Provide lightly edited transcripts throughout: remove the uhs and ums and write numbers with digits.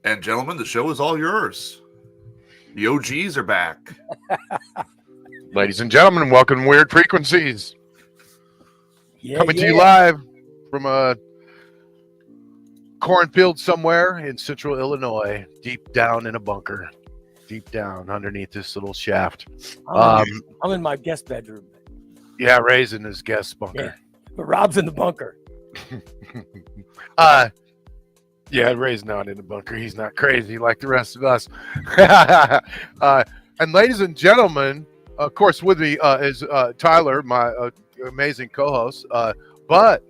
And gentlemen, the show is all yours. The OGs are back. Ladies and gentlemen, welcome to Weird Frequencies. Coming to you live from a cornfield somewhere in central Illinois, deep down in a bunker, deep down underneath this little shaft. I'm in my guest bedroom. Yeah, Ray's in his guest bunker. Yeah. But Rob's in the bunker. Yeah, Ray's not in the bunker. He's not crazy like the rest of us. And ladies and gentlemen, of course, with me is Tyler, my amazing co-host. But,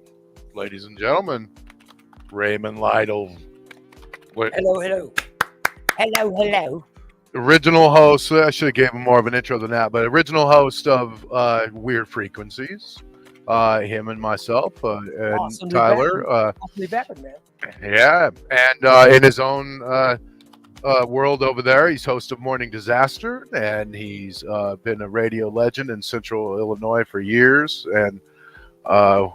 ladies and gentlemen, Raymond Lytle. Hello. Original host. I should have gave him more of an intro than that, but original host of Weird Frequencies. Him and myself and Awesome Tyler. Awesome to be back, man. Yeah, and in his own world over there, he's host of Morning Disaster, and he's been a radio legend in Central Illinois for years, and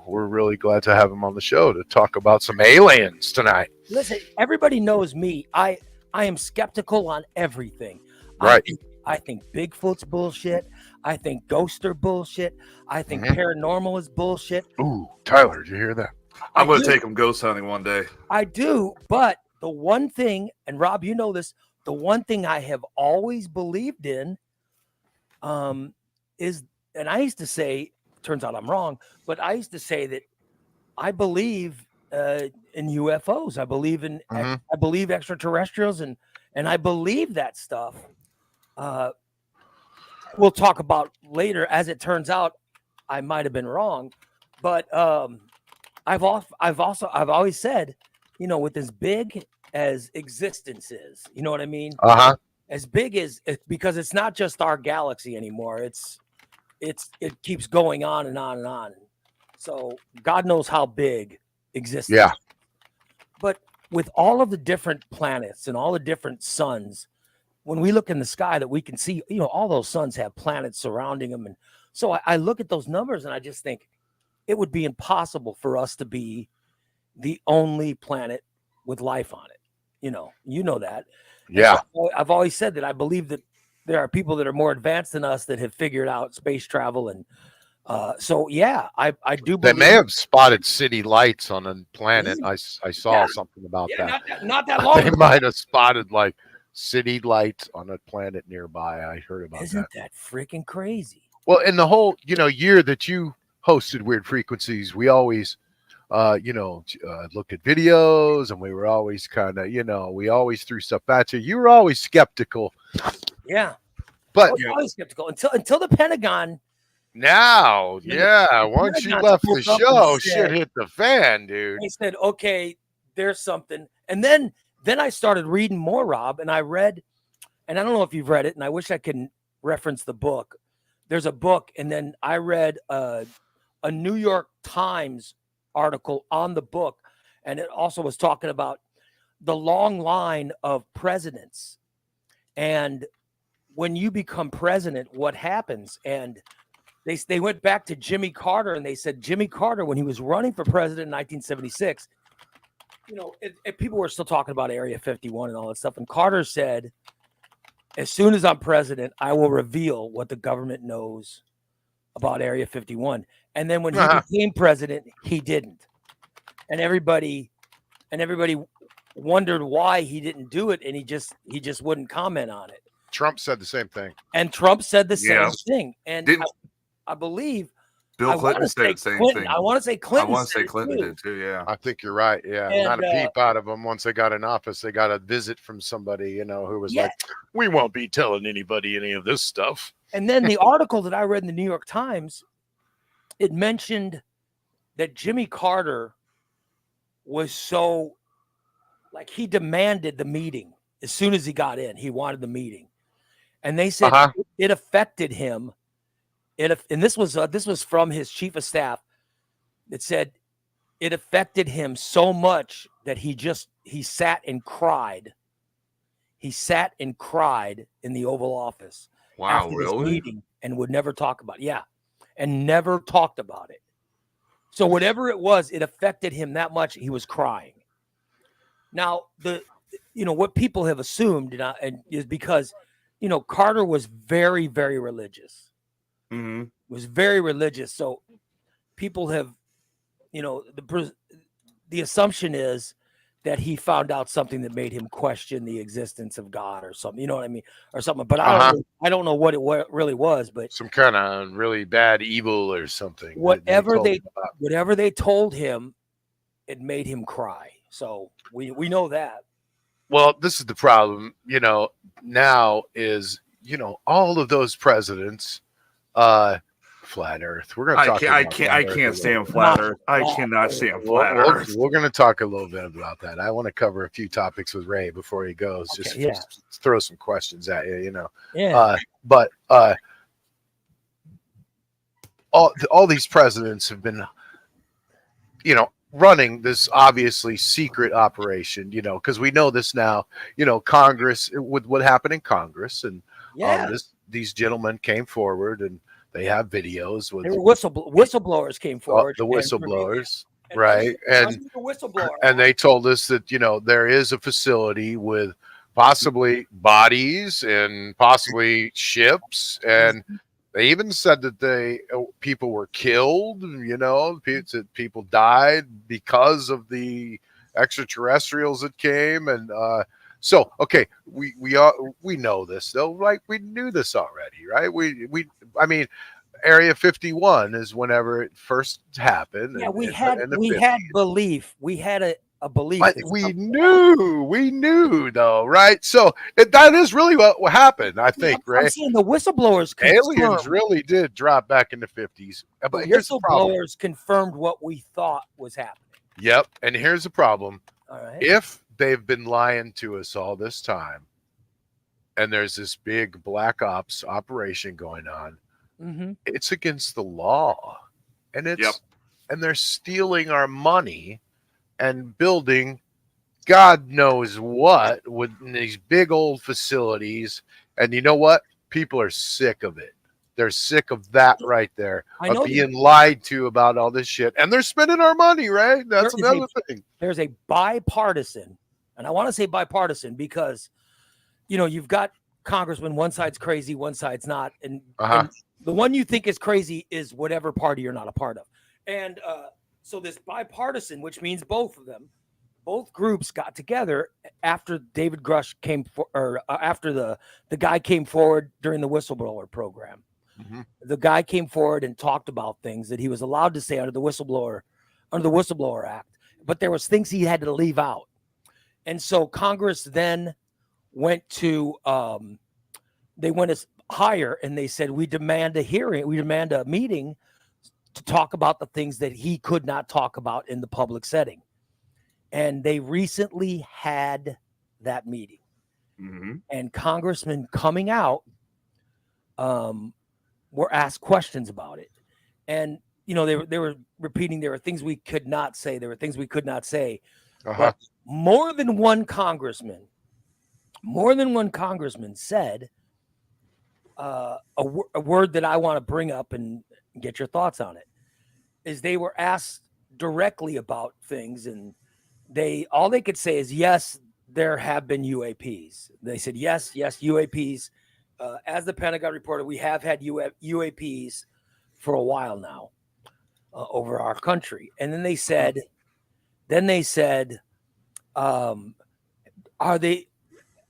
we're really glad to have him on the show to talk about some aliens tonight. Listen, everybody knows me. I am skeptical on everything. Right. I think Bigfoot's bullshit. I think ghosts are bullshit. I think paranormal is bullshit. Ooh, Tyler, did you hear that? I'm going to take him ghost hunting one day. I do, but the one thing, and Rob, you know this, the one thing I have always believed in is, and I used to say, turns out I'm wrong, but I used to say that I believe in UFOs. I believe in, I believe extraterrestrials, and I believe that stuff. We'll talk about later. As it turns out, I might have been wrong, but I've always said, you know, with as big as existence is, you know what I mean? As big as because it's not just our galaxy anymore. It keeps going on and on and on. So God knows how big existence. Yeah. But with all of the different planets and all the different suns, when we look in the sky that we can see, you know, all those suns have planets surrounding them. And so I look at those numbers and I just think it would be impossible for us to be the only planet with life on it. You know that. Yeah. So I've always said that I believe that there are people that are more advanced than us that have figured out space travel. And so, yeah, I do believe. They may have spotted city lights on a planet. I saw something about that. Not that long They ago. might have spotted like city lights on a planet nearby. I heard about that. Isn't that freaking crazy? Well, in the whole, year that you hosted Weird Frequencies, we always, looked at videos, and we were always kind of, we always threw stuff at you. You were always skeptical. Yeah. But I was always skeptical until the Pentagon. now, once you Pentagon left spoke the up show, and said- shit hit the fan, dude. They said, okay, there's something. And then I started reading more, Rob, and I read, and I don't know if you've read it, and I wish I could reference the book. There's a book, and then I read a New York Times article on the book, and it also was talking about the long line of presidents. And when you become president, what happens? And they went back to Jimmy Carter, and they said Jimmy Carter, when he was running for president in 1976, people were still talking about Area 51 and all that stuff. And Carter said, as soon as I'm president, I will reveal what the government knows about Area 51. And then when he became president, he didn't. And everybody wondered why he didn't do it. And he just wouldn't comment on it. Trump said the same thing. And Trump said the same thing. And I believe Bill Clinton said the same thing. I want to say Clinton. I want to say Clinton did too. Yeah, I think you're right. Yeah, And, not a peep out of them. Once they got in office, they got a visit from somebody, who was like, "We won't be telling anybody any of this stuff." And then the article that I read in the New York Times, it mentioned that Jimmy Carter was so, like, he demanded the meeting as soon as he got in. He wanted the meeting, and they said it affected him. And this was from his chief of staff. It said it affected him so much that he sat and cried. He sat and cried in the Oval Office. Wow, after this really? meeting, and would never talk about it. Yeah, and never talked about it. So whatever it was, it affected him that much. He was crying. Now, what people have assumed and is because, Carter was very, very religious. Mhm. Was very religious. So people have, the assumption is that he found out something that made him question the existence of God or something. You know what I mean? Or something. But I don't know what it really was. But some kind of really bad evil or something. Whatever told him about. whatever they told him, it made him cry. So we know that. Well, this is the problem, now is, all of those presidents, flat Earth. We're going to talk. I can't stand flat Earth. I cannot stand flat Earth. We're going to talk a little bit about that. I want to cover a few topics with Ray before he goes. Okay, just throw some questions at you. Yeah. But all these presidents have been, running this obviously secret operation, because we know this now, Congress, with what happened in Congress, and these gentlemen came forward and they have videos with whistleblowers came forward. The whistleblowers, right? And the whistleblower, and they told us that, there is a facility with possibly bodies and possibly ships, and they even said that people were killed, people died because of the extraterrestrials that came. And so, okay, we know this though, like we knew this already, right? I mean, Area 51 is whenever it first happened. Yeah, we had belief. We had a belief. But we knew though, right? So that is really what happened, I think, Ray. I'm saying the whistleblowers aliens really did drop back in the 50s. But here's the problem. Whistleblowers confirmed what we thought was happening. Yep. And here's the problem. All right. If they've been lying to us all this time, and there's this big black ops operation going on, it's against the law. And and they're stealing our money and building God knows what with these big old facilities. And you know what? People are sick of it. They're sick of that right there, of being lied to about all this shit. And they're spending our money, right? That's another thing. There's a bipartisan, and I want to say and because, you've got congressmen, one side's crazy, one side's not. And the one you think is crazy is whatever party you're not a part of. And so this bipartisan, which means both groups got together after David Grush after the guy came forward during the whistleblower program. The guy came forward and talked about things that he was allowed to say under the Whistleblower Act, but there was things he had to leave out. And so Congress then went to they went as higher, and they said, we demand a meeting to talk about the things that he could not talk about in the public setting. And they recently had that meeting. And congressmen coming out were asked questions about it. And, they were repeating, there were things we could not say. There were things we could not say. But more than one congressman said a word that I want to bring up and get your thoughts on it, is they were asked directly about things, and all they could say is, yes, there have been UAPs. They said, yes, UAPs. As the Pentagon reported, we have had UAPs for a while now over our country. And then they said,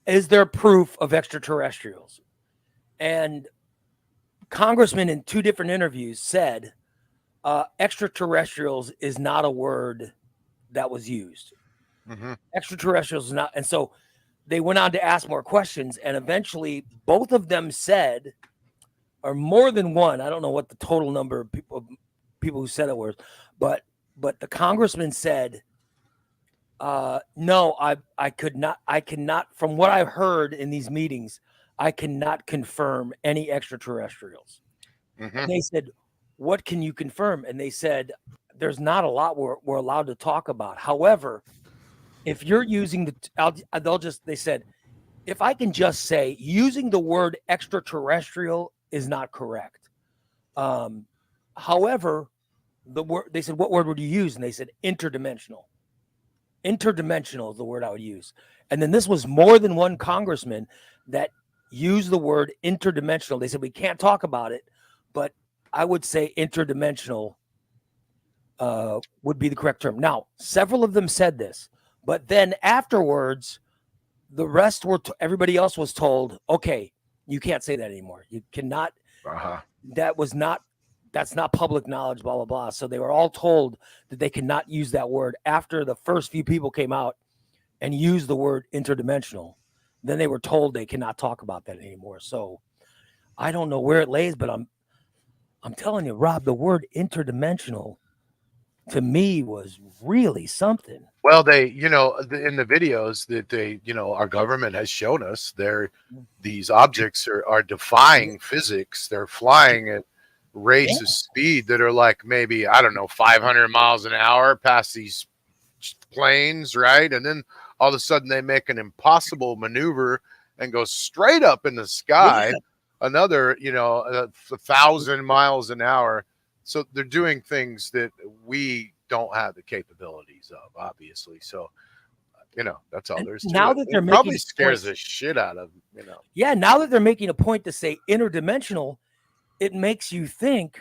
is there proof of extraterrestrials? And congressmen in two different interviews said, extraterrestrials is not a word that was used. Extraterrestrials is not. And so they went on to ask more questions, and eventually both of them said, or more than one, I don't know what the total number of people who said it was, but the congressman said, no, I cannot, from what I've heard in these meetings, I cannot confirm any extraterrestrials. And they said, what can you confirm? And they said, there's not a lot we're allowed to talk about. However, if you're using they said, if I can just say using the word extraterrestrial is not correct. However, they said, what word would you use? And they said interdimensional. Interdimensional is the word I would use. And then this was more than one congressman that used the word interdimensional. They said we can't talk about it, but I would say interdimensional would be the correct term. Now, several of them said this, but then afterwards, the rest were everybody else was told, okay, you can't say that anymore. You cannot. That's not public knowledge, blah, blah, blah. So they were all told that they cannot use that word after the first few people came out and used the word interdimensional. Then they were told they cannot talk about that anymore. So I don't know where it lays, but I'm telling you, Rob, the word interdimensional to me was really something. Well, they, in the videos that they, our government has shown us, these objects are defying physics. They're flying at rates of speed that are like maybe, I don't know, 500 miles an hour past these planes, right? And then all of a sudden they make an impossible maneuver and go straight up in the sky, another, 1,000 miles an hour. So they're doing things that we don't have the capabilities of, obviously. So, that's all there's to now it. That they're probably making scares the shit out of, Yeah, now that they're making a point to say interdimensional, it makes you think.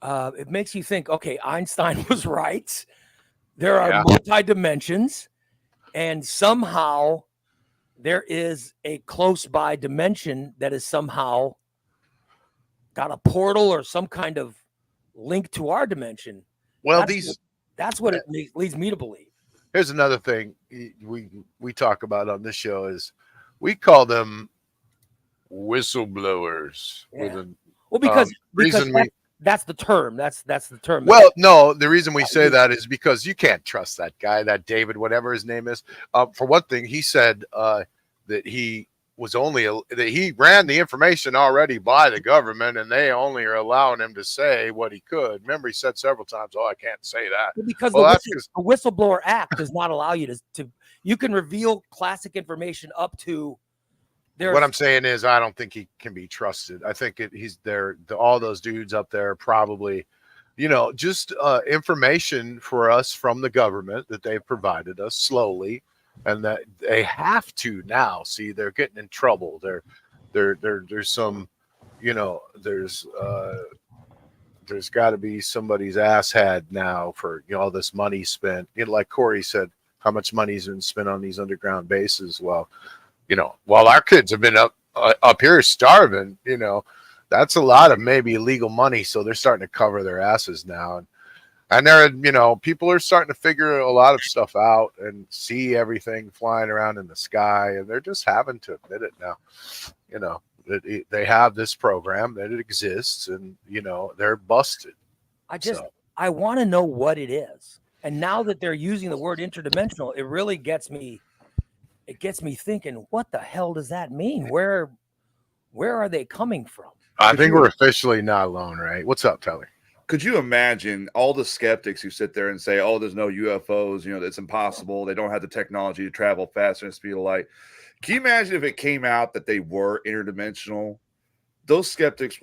Okay, Einstein was right. There are multi-dimensions, and somehow there is a close by dimension that is somehow got a portal or some kind of link to our dimension. Well, that's what it leads me to believe. Here's another thing we talk about on this show is we call them whistleblowers. Yeah. Because that's the term. That's the term. Well, no, the reason we say that is because you can't trust that guy, that David, whatever his name is. For one thing, he said that he ran the information already by the government, and they only are allowing him to say what he could. Remember, he said several times, "Oh, I can't say that," because the Whistleblower Act does not allow you to. You can reveal classic information up to. What I'm saying is, I don't think he can be trusted. I think he's there. All those dudes up there probably, just information for us from the government that they've provided us slowly, and that they have to now see they're getting in trouble. There's some, there's got to be somebody's ass had now for all this money spent. Like Corey said, how much money's been spent on these underground bases? Well. While our kids have been up here starving, that's a lot of maybe illegal money. So they're starting to cover their asses now. And they're, people are starting to figure a lot of stuff out and see everything flying around in the sky. And they're just having to admit it now, they have this program, that it exists, and, they're busted. I want to know what it is. And now that they're using the word interdimensional, it really gets me thinking, what the hell does that mean? Where are they coming from? I think we're officially not alone, right? What's up, Telly? Could you imagine all the skeptics who sit there and say, oh, there's no UFOs, it's impossible. They don't have the technology to travel faster than the speed of light. Can you imagine if it came out that they were interdimensional? Those skeptics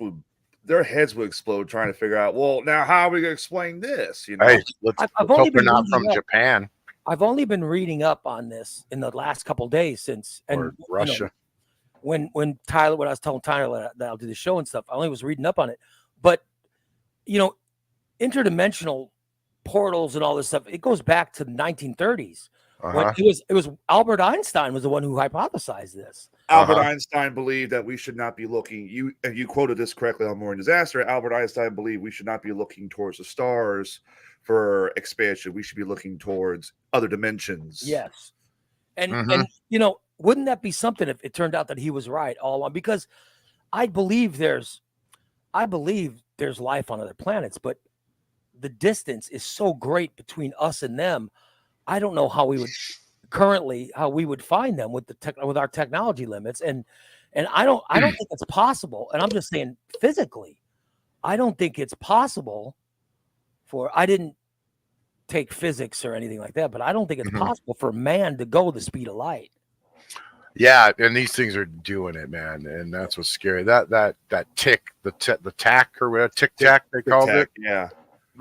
their heads would explode trying to figure out, well, now how are we going to explain this? Hey, let's hope they're not from Japan. I've only been reading up on this in the last couple of days since Russia. When I was telling Tyler that I'll do the show and stuff, I only was reading up on it. But interdimensional portals and all this stuff, it goes back to the 1930s. When it was Albert Einstein was the one who hypothesized this. Albert Einstein believed that we should not be looking. You quoted this correctly on Morning Disaster. Albert Einstein believed we should not be looking towards the stars for expansion. We should be looking towards other dimensions. Yes. And wouldn't that be something if it turned out that he was right all along? Because I believe there's life on other planets, but the distance is so great between us and them. I don't know how we would find them with our technology limits. And I don't think it's possible. And I'm just saying physically, I don't think it's possible I didn't take physics or anything like that, but I don't think it's possible for man to go the speed of light. Yeah, and these things are doing it, man, and that's what's scary. That tick, the tack or whatever, tic tac they called it. Yeah,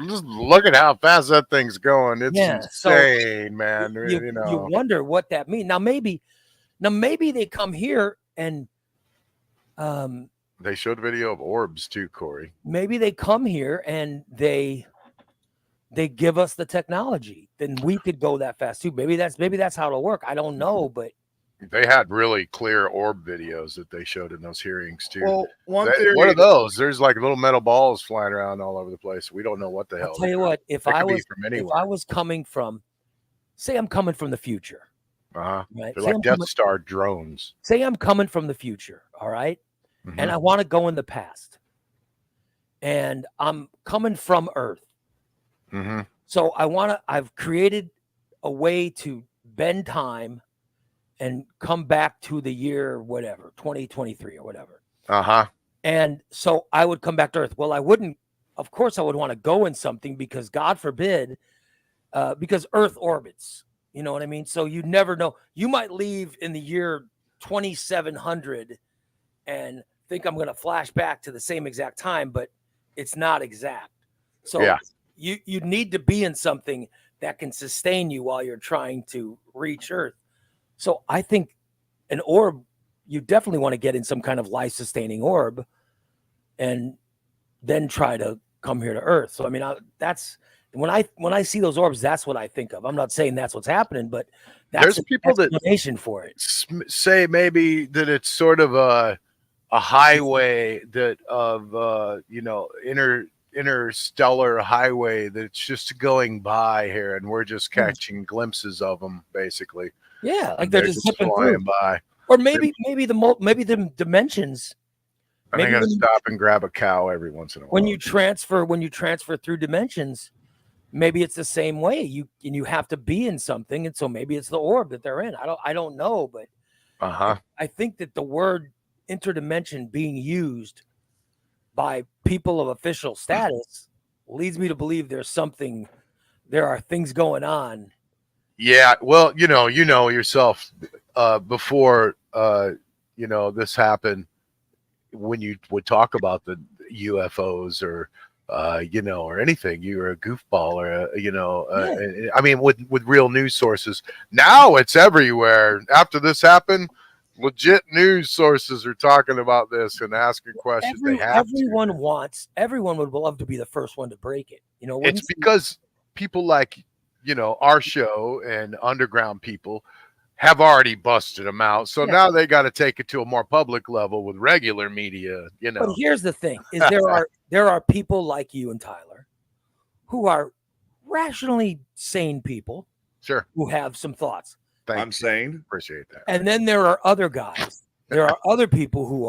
just look at how fast that thing's going. It's Yeah, so insane, man. you You know, wonder what that means. Now maybe they come here and they showed video of orbs too, Corey. maybe they come here and they give us the technology. Then we could go that fast too. Maybe that's how it'll work. I don't know, but They had really clear orb videos that they showed in those hearings too. Well, one What theory. are those? There's like little metal balls flying around all over the place. We don't know what the hell. I'll tell you what, if It I could be was from if anywhere. I was coming from, say I'm coming from the future, Uh-huh. right? They're Say, like I'm Death coming, Star drones. say I'm coming from the future, all right? And Mhm. I want to go in the past. And I'm coming from Earth. Mhm. So I've created a way to bend time and come back to the year, whatever, 2023 or whatever. Uh-huh. And so I would come back to Earth. Well, of course I would want to go in something because God forbid, because Earth orbits, you know what I mean? So you never know. You might leave in the year 2700 and think I'm going to flash back to the same exact time, but it's not exact. So Yeah. you need to be in something that can sustain you while you're trying to reach Earth. So I think an orb, you definitely want to get in some kind of life-sustaining orb and then try to come here to Earth. So I mean, that's when I see those orbs, that's what I think of. I'm not saying that's what's happening, but that's There's an people that explanation for it. say maybe that it's sort of a highway that of interstellar highway that's just going by here, and we're just catching glimpses of them, basically. Yeah, like And they're just zipping flying through. by. Or maybe the dimensions. And they Maybe got to when you- stop and grab a cow every once in a while. When you transfer through dimensions, maybe it's the same way. You have to be in something, and so maybe it's the orb that they're in. I don't know, but Uh-huh. I think that the word interdimension being used by people of official status leads me to believe there are things going on. Yeah, well, you know yourself, before this happened, when you would talk about the UFOs or or anything, you were a goofball or I mean, with real news sources. Now it's everywhere. After this happened, legit news sources are talking about this and asking questions. Everyone would love to be the first one to break it. It's because people like our show and underground people have already busted them out. So now they got to take it to a more public level with regular media, But here's the thing: is there are people like you and Tyler who are rationally sane people, Sure, who have some thoughts. I'm saying, appreciate that. And then there are other guys. There are other people who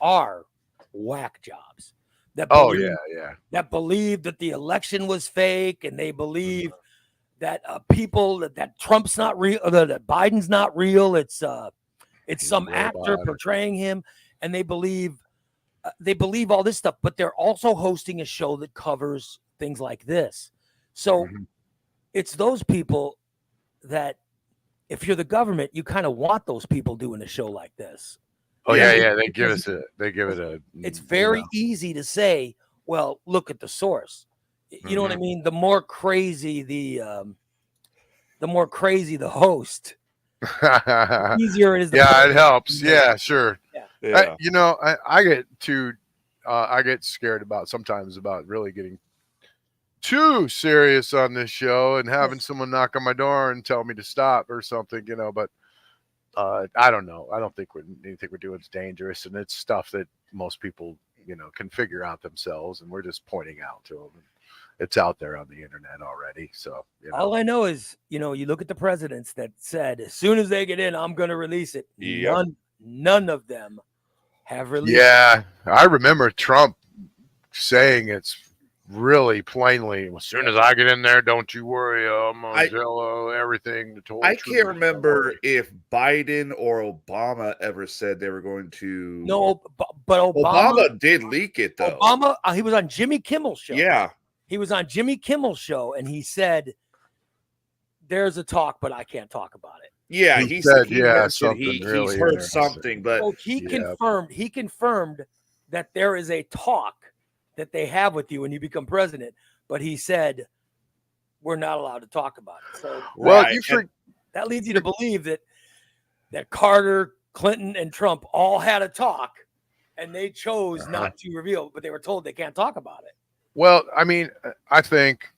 are whack jobs. That believe that the election was fake, and they believe that that Trump's not real, that Biden's not real. It's some actor portraying him, and they believe all this stuff. But they're also hosting a show that covers things like this. So it's those people that, if you're the government, you kind of want those people doing a show like this. Oh yeah. They give it a. It's very easy to say, well, look at the source. You know what I mean? The more crazy the host, the easier it is. It helps. Yeah, sure. Yeah. I get scared sometimes about really getting too serious on this show and having someone knock on my door and tell me to stop or something, but I don't know. I don't think anything we're doing is dangerous, and it's stuff that most people, can figure out themselves, and we're just pointing out to them. It's out there on the internet already. So all I know is, you look at the presidents that said, as soon as they get in, I'm going to release it. Yep. None of them have released it. Yeah, I remember Trump saying it's really plainly, as soon as I get in there, don't you worry, I'm going to tell everything. I can't remember if Biden or Obama ever said they were going to. No, but Obama did leak it, though. Obama, he was on Jimmy Kimmel's show. Yeah. He was on Jimmy Kimmel's show, and he said, there's a talk, but I can't talk about it. Yeah, he said he's heard something, but he confirmed that there is a talk that they have with you when you become president, but he said we're not allowed to talk about it. So Well, Right. that leads you to believe that Carter, Clinton, and Trump all had a talk, and they chose not to reveal, but they were told they can't talk about it. Well, I mean, I think,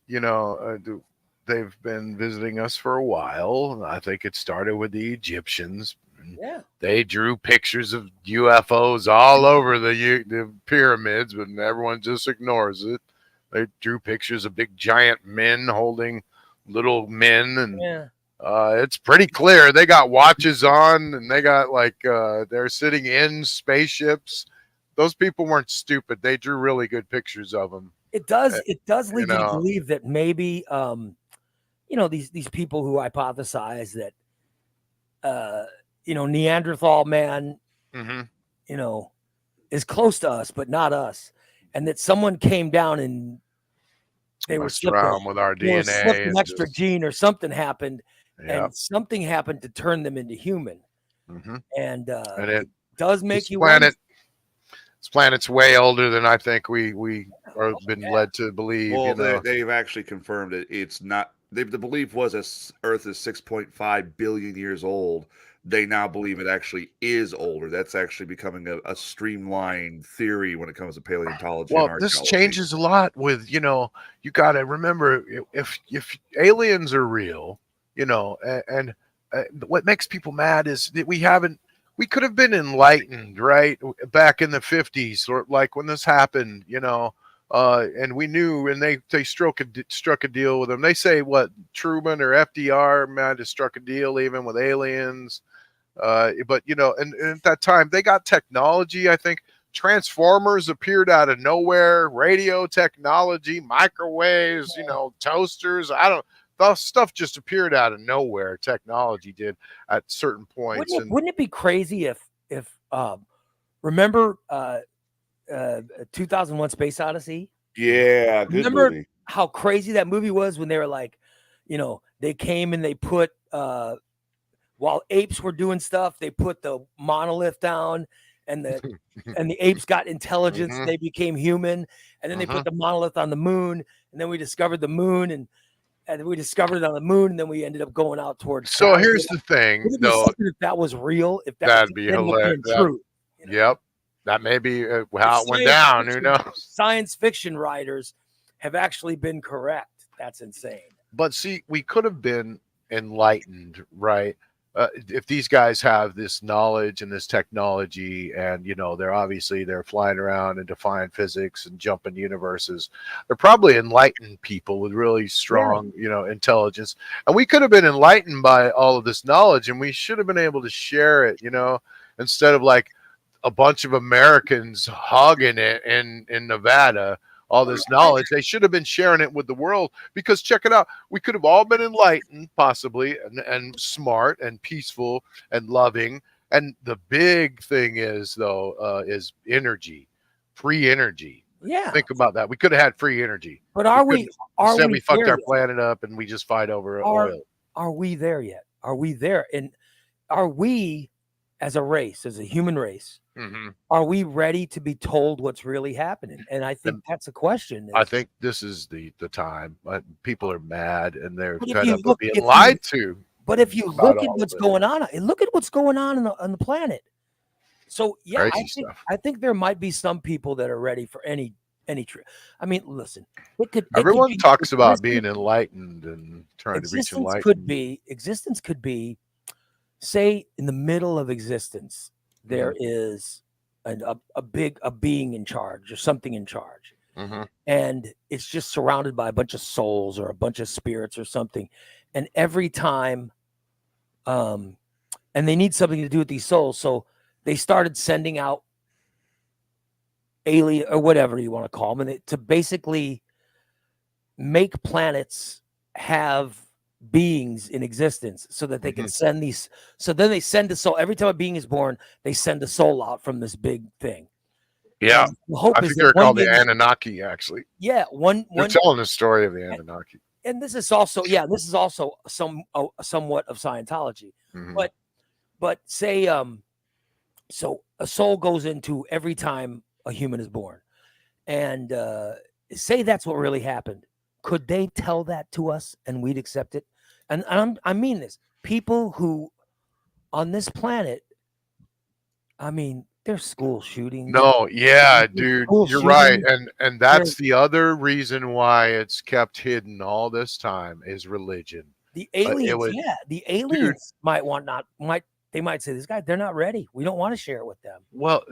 they've been visiting us for a while. I think it started with the Egyptians. Yeah. They drew pictures of UFOs all over the pyramids, but everyone just ignores it. They drew pictures of big giant men holding little men, and Yeah. it's pretty clear. They got watches on, and they got they're sitting in spaceships. Those people weren't stupid. They drew really good pictures of them. It does lead you to know. believe that maybe these people who hypothesize that Neanderthal man Mm-hmm. is close to us but not us, and that someone came down and they were Messed slipped around with our they were DNA. slipped an and extra just- gene or something happened, yeah. and something happened to turn them into human, Mm-hmm. and And it does make this you planet. This planet's way older than I think we are been yeah. led to believe. Well, they've actually confirmed it. It's not. The belief was Earth is 6.5 billion years old. They now believe it actually is older. That's actually becoming a streamlined theory when it comes to paleontology. Well, and this archaeology. changes a lot with you got to remember if aliens are real, and what makes people mad is that we could have been enlightened right back in the 50s or like when this happened, and we knew, and they struck a deal with them. They say what Truman or FDR might have struck a deal even with aliens, but and at that time they got technology. I think Transformers appeared out of nowhere, radio technology, microwaves, toasters. The stuff just appeared out of nowhere. Technology did at certain points. wouldn't it be crazy if remember 2001 Space Odyssey? Yeah, good Remember movie. how crazy that movie was when they were like, they came and they put while apes were doing stuff, they put the monolith down, and the apes got intelligence, Mhm. they became human, and then they put the monolith on the moon, and then we discovered the moon, and we discovered it on the moon, and then we ended up going out towards So Saturn. here's the thing, Wouldn't it be though. something if that was real? If that That'd be ended up hilarious. being true? Yep, that may be how it went Science down. Who fiction- knows? Science fiction writers have actually been correct. That's insane. But see, we could have been enlightened, right? If these guys have this knowledge and this technology, and they're flying around and defying physics and jumping universes, they're probably enlightened people with really strong, intelligence. And we could have been enlightened by all of this knowledge, and we should have been able to share it, instead of like a bunch of Americans hogging it in Nevada. All this knowledge, they should have been sharing it with the world, because check it out, we could have all been enlightened possibly and smart and peaceful and loving. And the big thing is though is energy, free energy. Yeah. Think about that. We could have had free energy, But are we instead we fucked there our yet? planet up and we just fight over oil. Are we there yet? Are we there? And are we, as a race, as a human race, Mm-hmm. are we ready to be told what's really happening? And I think that's a question. I think this is the time. People are mad and they're But if fed you up of look- being if you- lied to. But if you about look at all what's of it. going on, look at what's going on on the planet. So yeah, Crazy stuff. I think there might be some people that are ready for any trip. I mean, listen, it could Everyone be, talks about existence- being enlightened and trying to reach enlightenment. Existence could be, say, in the middle of existence, there Mm-hmm. is a being in charge or something in charge, Mhm. and it's just surrounded by a bunch of souls or a bunch of spirits or something, and every time, and they need something to do with these souls, so they started sending out alien or whatever you want to call them, and to basically make planets have beings in existence so that they can send these. So then they send a soul every time a being is born. They send a soul out from this big thing. Yeah, And the hope I is think that they're one called the day- Anunnaki. Actually, Yeah, they're one. telling the story of the Anunnaki. And this is also somewhat of Scientology. Mhm. But say so a soul goes into every time a human is born, and say that's what really happened. could they tell that to us and we'd accept it? And I mean this. People who on this planet, I mean, there's school shootings. No, yeah, There's dude, school you're right, shootings. and that's the other reason why it's kept hidden all this time is religion. The aliens, was- the aliens might say this guy, they're not ready. We don't want to share it with them. Well,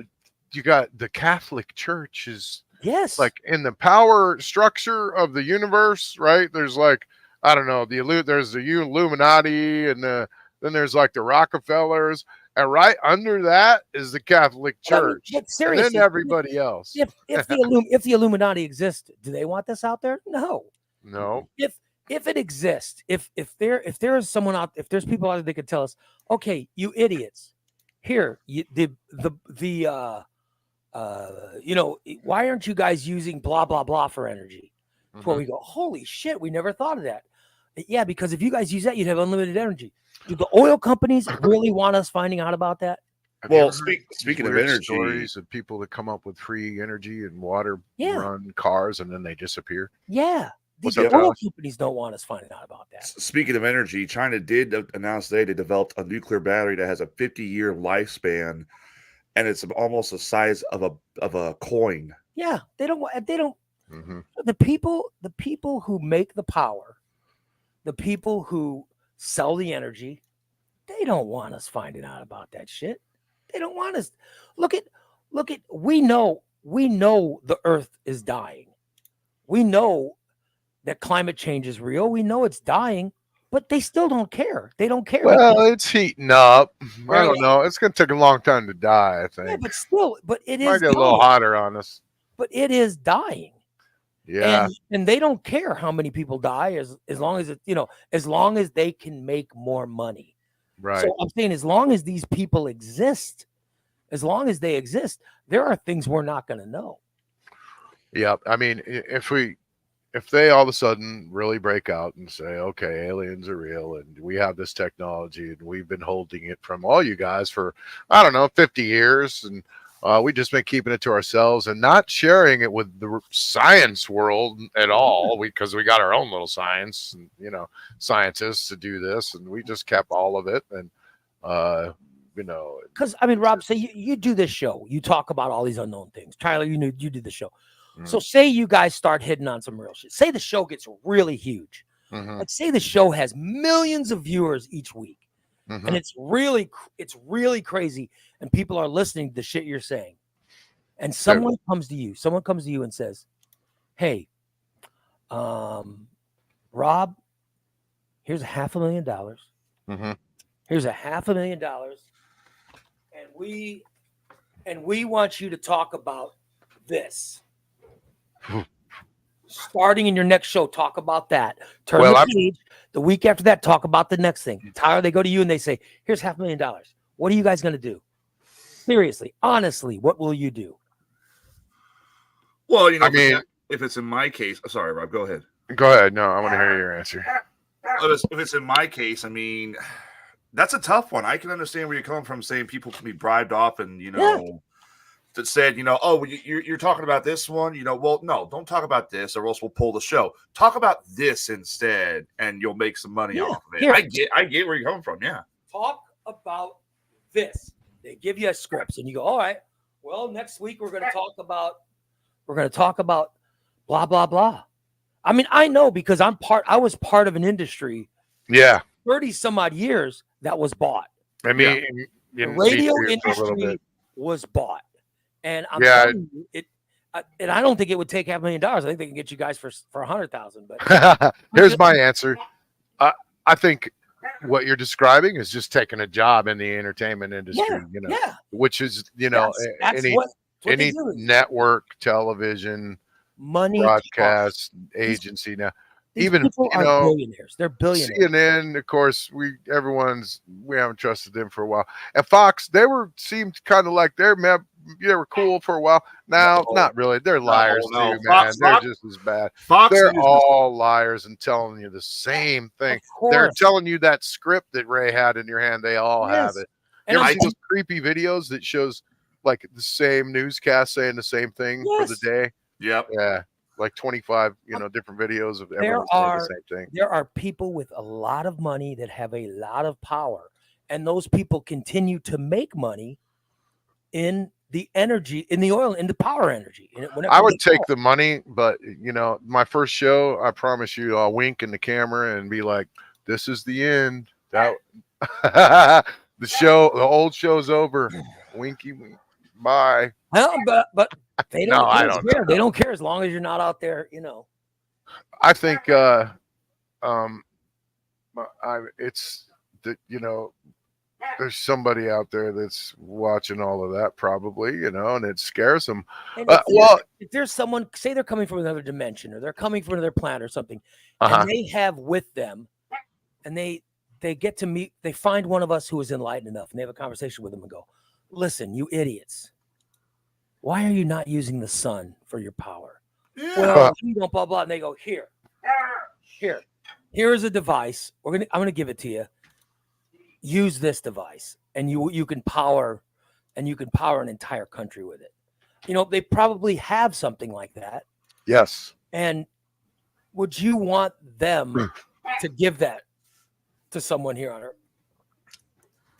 you got the Catholic Church is Yes. like in the power structure of the universe, right? There's like, I don't know, there's the Illuminati, and then there's like the Rockefellers, and right under that is the Catholic But I mean, Church, but and seriously, then everybody else. if the Illuminati exists, do they want this out there? No. No, If it exists, if there is someone out, if there's people out there that could tell us, okay, you idiots, here, why aren't you guys using blah blah blah for energy? That's where we go, holy shit, we never thought of that. Yeah, because if you guys use that, you'd have unlimited energy. Do the oil companies really want us finding out about that? Have you Well, ever heard speaking these of weird energy, stories of people that come up with free energy and water Yeah. run cars and then they disappear. Yeah. What's The up, oil Josh? companies don't want us finding out about that. speaking of energy, China did announce today they developed a nuclear battery that has a 50-year lifespan, and it's almost the size of a coin. Yeah, they don't. Mhm. The people who make the power, the people who sell the energy, they don't want us finding out about that shit. They don't want us. Look at. We know the Earth is dying. We know that climate change is real. We know it's dying, but they still don't care. They don't care. Well, it's heating up. I Right. don't know. It's going to take a long time to die, I think. yeah, but still, but it Might is get a little dying. hotter on us. But it is dying. Yeah. And they don't care how many people die as long as as long as they can make more money. Right. So I'm saying as long as these people exist, as long as they exist, there are things we're not going to know. Yeah. I mean, if they all of a sudden really break out and say, okay, aliens are real and we have this technology and we've been holding it from all you guys for, I don't know, 50 years. And we just been keeping it to ourselves and not sharing it with the science world at all, because we got our own little science and, scientists to do this. And we just kept all of it. And, Because I mean, Rob, say you do this show, you talk about all these unknown things. Tyler, you do the show. So say you guys start hitting on some real shit. Say the show gets really huge. Mhm. Like say the show has millions of viewers each week, Mhm. and it's really crazy, and people are listening to the shit you're saying. And someone comes to you and says, "Hey, Rob, here's $500,000. Mhm. Here's $500,000, and we want you to talk about this." Starting in your next show, talk about that. Turn Well, the page. The week after that, talk about the next thing. Tyler, they go to you and they say, "Here's $500,000. What are you guys going to do? Seriously, honestly, what will you do?" Well, I mean, if it's in my case, sorry, Rob, go ahead. go ahead. No, I want to hear your answer. If it's in my case, I mean, that's a tough one. I can understand where you're coming from, saying people can be bribed off, and that said, oh, you're talking about this one, well, no, don't talk about this, or else we'll pull the show. Talk about this instead, and you'll make some money off of it. Here. I get where you're coming from. Yeah. Talk about this. They give you a script, and you go, "All right, well, next week we're going to talk about blah blah blah." I mean, I know because I was part of an industry Yeah. 30 some odd years that was bought. I mean, The radio industry was bought, and I'm telling you, and I don't think it would take $500,000. I think they can get you guys for $100,000. But here's my answer. I think what you're describing is just taking a job in the entertainment industry, which is, that's any what they any do. network, television, Money broadcast agency now. These Even, people are billionaires. They're billionaires. CNN, of course, we haven't trusted them for a while. And Fox, seemed kind of like they were cool for a while. Now, not really. They're liars too, man. Fox, they're just as bad. Fox They're News all liars and telling you the same thing. Of They're course. telling you that script that Ray had in your hand. They all have Yes. it. And You ever I'm- see those creepy videos that shows like the same newscast saying the same thing for the Yes. day? Yep. Yeah. like 25, different videos of everyone saying the same thing. There are people with a lot of money that have a lot of power, and those people continue to make money in the energy, in the oil, in the power energy. I would take the money, but my first show, I promise you, I'll wink in the camera and be like, "This is the end." That the old show's over. Winky, wink. Bye. Well, but they don't. No, I don't care. know. They don't care as long as you're not out there. I think it's that there's somebody out there that's watching all of that probably, and it scares them. If there's someone, say they're coming from another dimension or they're coming from another planet or something, Uh-huh. and they have with them, and they get to meet, they find one of us who is enlightened enough, and they have a conversation with them and go, "Listen, you idiots, why are you not using the sun for your power?" Yeah. Well, you don't blah blah, and they go, here is a device. I'm gonna give it to you. Use this device, and you can power an entire country with it. They probably have something like that. Yes. And would you want them to give that to someone here on Earth?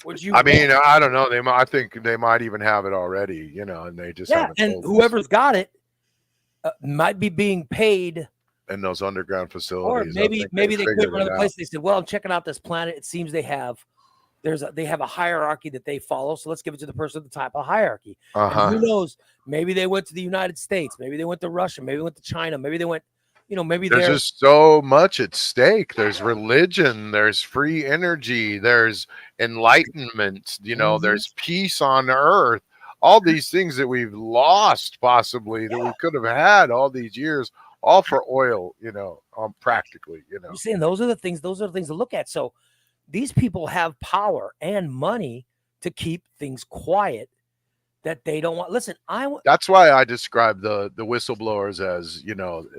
Would you? I mean, I don't know. I think they might even have it already, and they just haven't and told us. whoever's got it might be being paid. In those underground Or facilities. maybe they figured could run it a out. place. They said, "Well, I'm checking out this planet. It seems they have a hierarchy that they follow. So let's give it to the person at the top of the hierarchy." And who knows? Maybe they went to the United States. Maybe they went to Russia. Maybe they went to China. Maybe they went. Maybe There's just so much at stake. There's religion. There's free energy. There's enlightenment. There's peace on earth. All these things that we've lost, possibly that we could have had all these years. All for oil, practically, You're saying those are the things to look at. So these people have power and money to keep things quiet that they don't want. Listen, that's why I describe the whistleblowers as,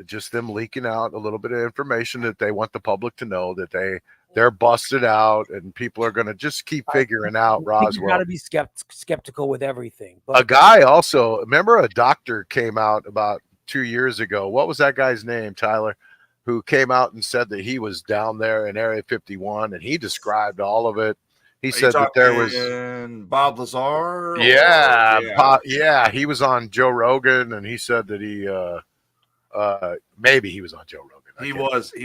just them leaking out a little bit of information that they want the public to know that they're busted out, and people are going to just keep figuring out Roswell. You got to be skeptical with everything. But a guy also, remember a doctor came out about 2 years ago. What was that guy's name, Tyler? Who came out and said that he was down there in Area 51, and he described all of it. He said that there was Bob Lazar. He was on Joe Rogan, and he said that he maybe he was on Joe Rogan. He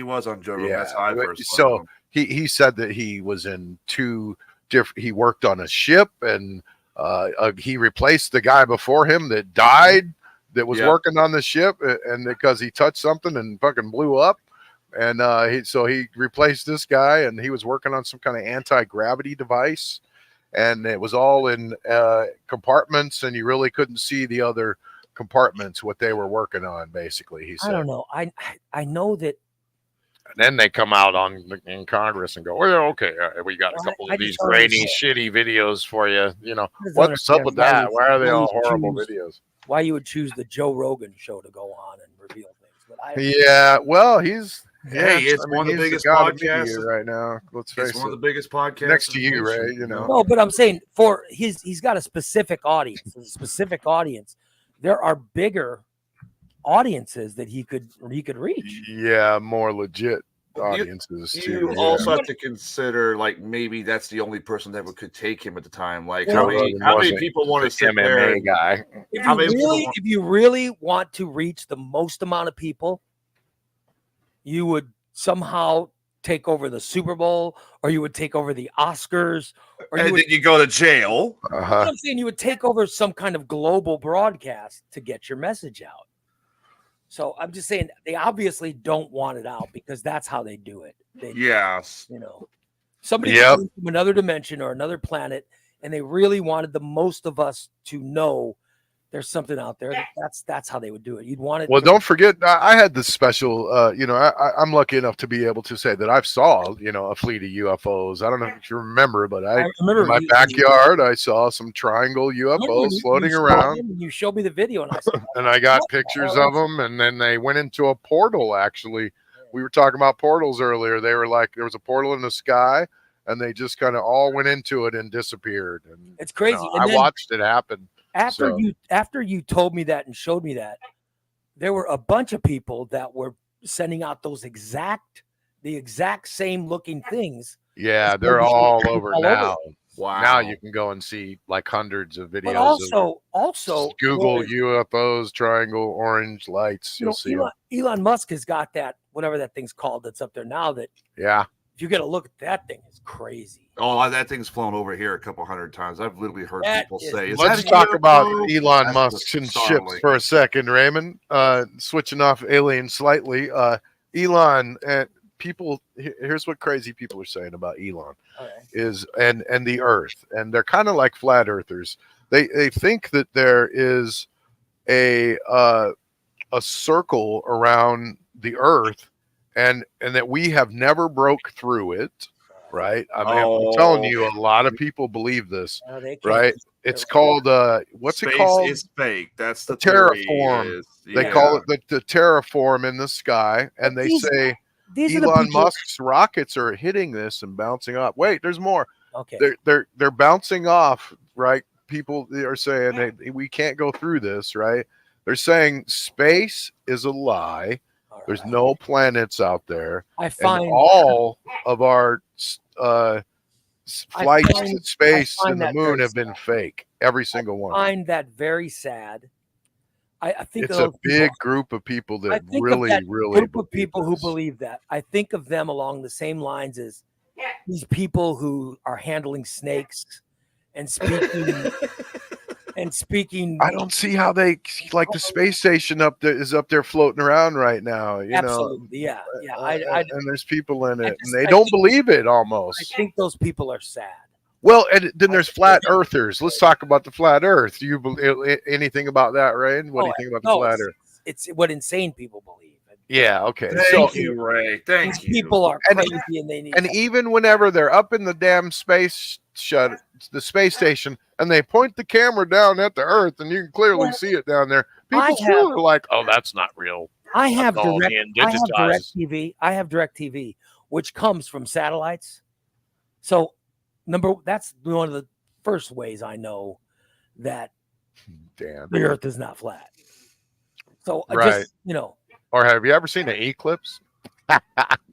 was on Joe Rogan. Yeah. That's how I first saw So him. he said that he was in two different. He worked on a ship, and he replaced the guy before him that died. That was working on the ship, and because he touched something and fucking blew up, and he replaced this guy, and he was working on some kind of anti-gravity device, and it was all in compartments, and you really couldn't see the other compartments what they were working on. Basically, he said. I don't know. I know that. And then they come out in Congress and go, "Well, okay, we got a couple of these grainy, shitty videos for you. What's up with that? Why are they all horrible videos?" Why you would choose the Joe Rogan show to go on and reveal things? But it's one of the biggest podcasts right now. Let's face it. It's one of the biggest podcasts next to you, Ray. No, but I'm saying he's got a specific audience. There are bigger audiences that he could reach. Yeah, more legit audiences too. You also have to consider, like, maybe that's the only person that could take him at the time. Like, how many people want to sit MMA there? Guy. If you really want to reach the most amount of people, you would somehow take over the Super Bowl, or you would take over the Oscars, or then you go to jail. I'm saying you would take over some kind of global broadcast to get your message out. So I'm just saying they obviously don't want it out because that's how they do it. Somebody came from another dimension or another planet, and they really wanted the most of us to know there's something out there. That's how they would do it. You'd want it. Well, don't forget, I had this special. I'm lucky enough to be able to say that I've saw a fleet of UFOs. I don't know if you remember, but I remember in my backyard I saw some triangle UFOs floating around. You showed me the video, and I saw and I got pictures of them. And then they went into a portal. Actually, we were talking about portals earlier. They were like there was a portal in the sky, and they just kind of all went into it and disappeared. And it's crazy. I watched it happen. After you told me that and showed me that, there were a bunch of people that were sending out the exact same looking things. Yeah, they're all over all now. over. Wow. Now you can go and see like hundreds of But videos. also Google there's- UFOs, triangle orange lights. you You'll know, see 'em. Elon Musk has got that, whatever that thing's called that's up there now, that Yeah. if you get a look at that thing, it's crazy. Oh, that thing's flown over here a couple hundred times. I've literally heard That people is- say, "Is Let's that a talk about UFO?" Elon That's Musk the and Starlink. ships for a second, Raymond. Switching off alien slightly. Elon and people. Here's what crazy people are saying about Elon Okay. is and the Earth, and they're kind of like flat earthers. They think that there is a circle around the Earth, and that we have never broke through it. Right? I mean, I'm telling you, a lot of people believe this. They can't- Right? It's called what's it Space called? is fake. That's The the theory terraform. is- They yeah. call it the terraform in the sky, and they These- say These are the Elon people. Musk's rockets are hitting this and bouncing off. Wait, there's more. Okay. They're bouncing off. Right? People are saying hey, we can't go through this. Right? They're saying space is a lie. All There's right. no planets out there, I and find all of our flights find- to space find and the that moon very have been fake. Every single one. find that very sad. I think It's of a those big people, group of people I that think of really, that really group of people who this. believe that. I think of them along the same lines as these people who are handling snakes and speaking and speaking. I don't see how they like the space station up there is up there floating around right now. You know, Absolutely, yeah. and there's people in it, just- and they I don't think- believe it I almost. think those people are sad. Well, and then there's flat earthers. Let's talk about the flat Earth. Do you believe anything about that, Ryan? What do you think about the No, flat Earth? it's what insane people believe. Yeah, okay. Thank So, you, Ray. These Thank you. people are And- crazy, and they need. and even whenever they're up in the damn the space station, and they point the camera down at the Earth, and you can clearly Well, see it down there, people I still are like, "Oh, that's not real." I have all direct. being I have digitized. DirecTV. I have DirecTV, which comes from satellites. So, that's one of the first ways I know that Damn. the Earth is not flat. So, I Right. just Or have you ever seen an eclipse?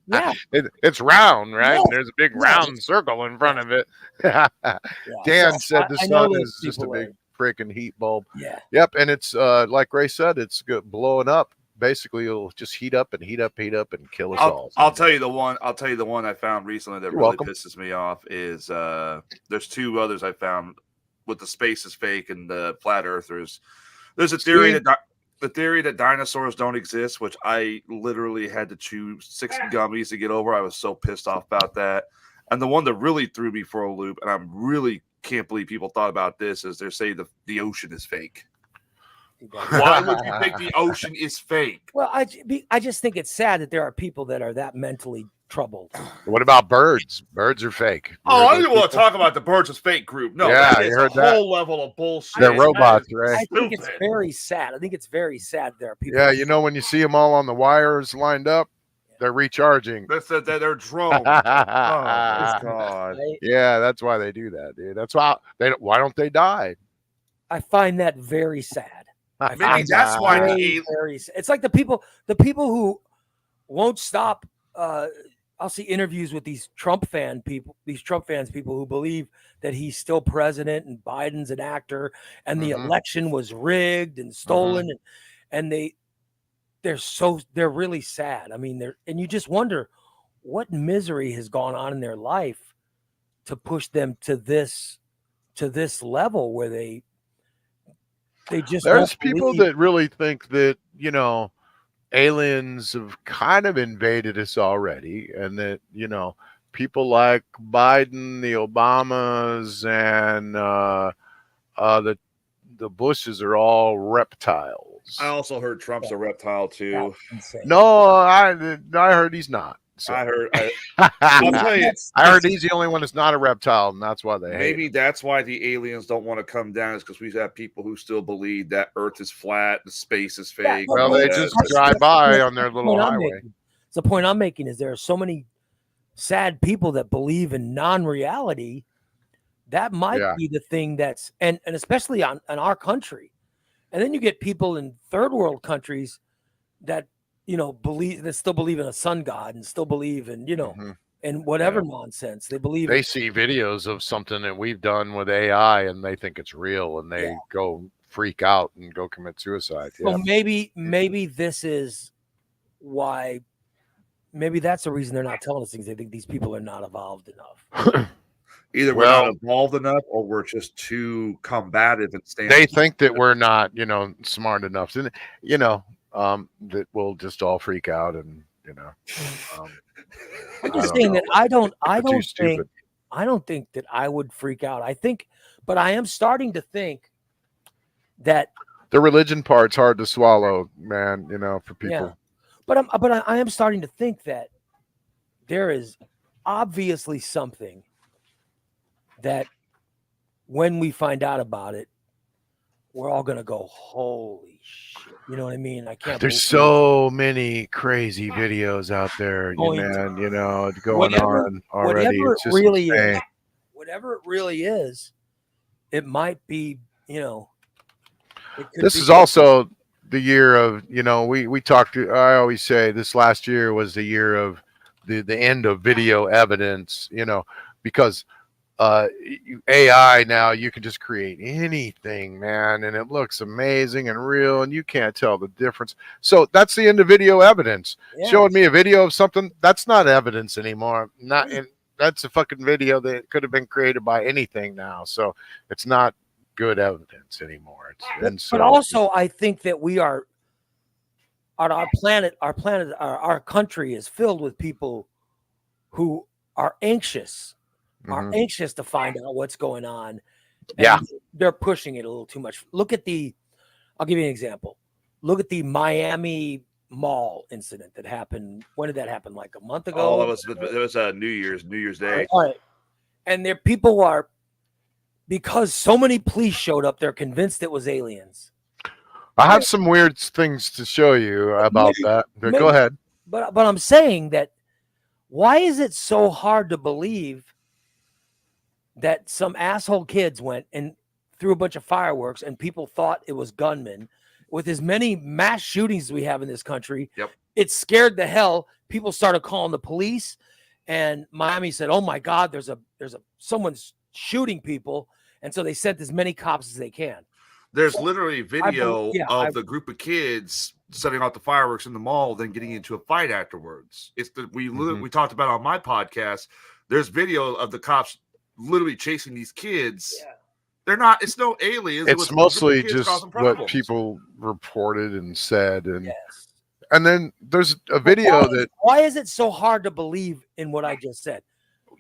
yeah. It's round, right? Yeah. And there's a big Yeah. round circle in front of it. yeah. Dan So, said the I know sun those is just a people big are- freaking heat bulb. Yeah. Yep, and it's like Ray said, it's blowing up. Basically, it'll just heat up and heat up, heat up, and kill us all. I'll tell you the one. I'll tell you the one I found recently that You're really welcome. pisses me off is there's two others I found with the space is fake and the flat earthers. There's a theory Steve? that the theory that dinosaurs don't exist, which I literally had to chew 6 gummies to get over. I was so pissed off about that. And the one that really threw me for a loop, and I'm really can't believe people thought about this, is they say the ocean is fake. Why would you think the ocean is fake? Well, I just think it's sad that there are people that are that mentally troubled. What about birds? Birds are fake. You Oh, heard I those didn't want to people? talk about the birds is fake group. No, Yeah, that you is heard a that. whole level of bullshit. They're That robots, is right? I think it's stupid. very sad. I think it's very sad there are people. Yeah, you know when you see them all on the wires lined up, they're recharging. That's that they're drones. Oh my god. Yeah, that's why they do that, dude. That's why why don't they die? I find that very sad. I Maybe find that's that why the very, alien- very sad. It's like the people who won't stop. I'll see interviews with these Trump fans, people who believe that he's still president and Biden's an actor and the Mhm. election was rigged and stolen, and they're really sad. I mean, and you just wonder what misery has gone on in their life to push them to this level where they just There's won't people believe- that really think that, aliens have kind of invaded us already, and that, people like Biden, the Obamas, and the Bushes are all reptiles. I also heard Trump's a reptile too. That's insane. No, I heard he's not. So. I heard. I I'll tell you, heard he's the only one that's not a reptile, and that's why they hate maybe him. that's why the aliens don't want to come down, is because we have people who still believe that Earth is flat, the space is Yeah, fake. Well, all they that. just That's- drive by that's on their the little point I'm highway. making. It's the point I'm making is there are so many sad people that believe in non-reality. That might Yeah. be the thing that's and especially on our country. And then you get people in third world countries that still believe in a sun god and still believe in Mhm. in whatever nonsense they believe. They see videos of something that we've done with AI and they think it's real and they Yeah. go freak out and go commit suicide. So Yeah. maybe this is why. Maybe that's the reason they're not telling us things. They think these people are not evolved enough. Either we're Well, not evolved enough or we're just too combative and stand. they think that we're not, smart enough. And, that we'll just all freak out and, I'm I just don't saying know. that I don't We're too think stupid. that I would freak out. But I am starting to think that The religion part's hard to swallow, man, for people. yeah. But I am starting to think that there is obviously something that when we find out about it, we're all gonna go, holy shit. You know what I mean? I can't. There's so many crazy videos out there, Oh, man, going whatever- on already. whatever It's just really is. insane. Whatever it really is, it might be, it could This be- is also the year of, we talked to, I always say this last year was the year of the end of video evidence, because AI now you can just create anything, man, and it looks amazing and real and you can't tell the difference. So that's the end of video evidence. yeah. Showing me a video of something, that's not evidence anymore. That's a fucking video that could have been created by anything now. So it's not good evidence anymore. But also, I think that we are on our planet. Our country is filled with people who are anxious, Mhm. to find out what's going on. Yeah. And they're pushing it a little too much. I'll give you an example. Look at the Miami Mall incident that happened. When did that happen? Like a month ago? Oh, it was New Year's Day. All right. And there people are, because so many police showed up, they're convinced it was aliens. I have some weird things to show you about that. But go ahead. But I'm saying that why is it so hard to believe that some asshole kids went and threw a bunch of fireworks and people thought it was gunmen? With as many mass shootings we have in this country, Yep. It scared the hell. People started calling the police, and Miami said, "Oh my God, there's someone's shooting people," and so they sent as many cops as they can. There's literally video I- the group of kids setting off the fireworks in the mall, then getting into a fight afterwards. It's we talked about on my podcast. There's video of the cops literally chasing these kids. Yeah. They're not. It's no aliens. It's mostly just what problems. people reported and said, and Yes. and then there's a video that Why is it so hard to believe in what I just said?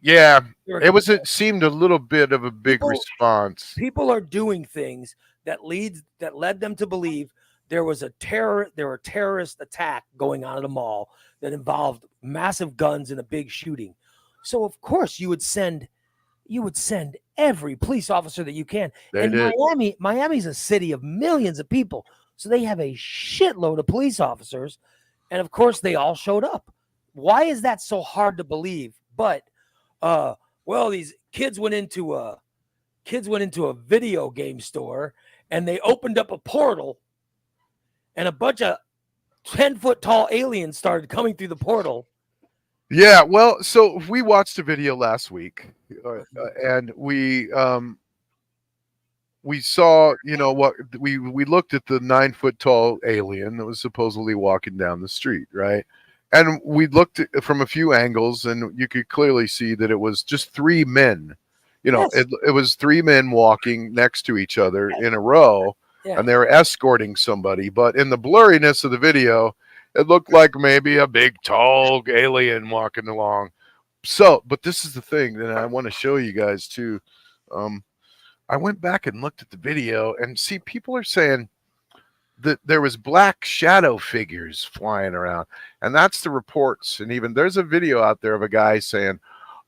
it seemed a little bit of a big response. People are doing things that led them to believe there were terrorist attack going on at a mall that involved massive guns and a big shooting. So of course you would send every police officer that you can. They and did. Miami's a city of millions of people, so they have a shitload of police officers, and of course they all showed up. Why is that so hard to believe? But these kids went into a video game store and they opened up a portal, and a bunch of 10-foot tall aliens started coming through the portal. Yeah, well, so we watched a video last week, and we saw, what we looked at the 9-foot tall alien that was supposedly walking down the street, right? And we looked at, from a few angles, and you could clearly see that it was just 3 men. Yes. It was 3 men walking next to each other in a row, and they were escorting somebody. But in the blurriness of the video, it looked like maybe a big, tall alien walking along. So, but this is the thing that I want to show you guys too. I went back and looked at the video, and see, people are saying that there was black shadow figures flying around, and that's the reports. And even there's a video out there of a guy saying,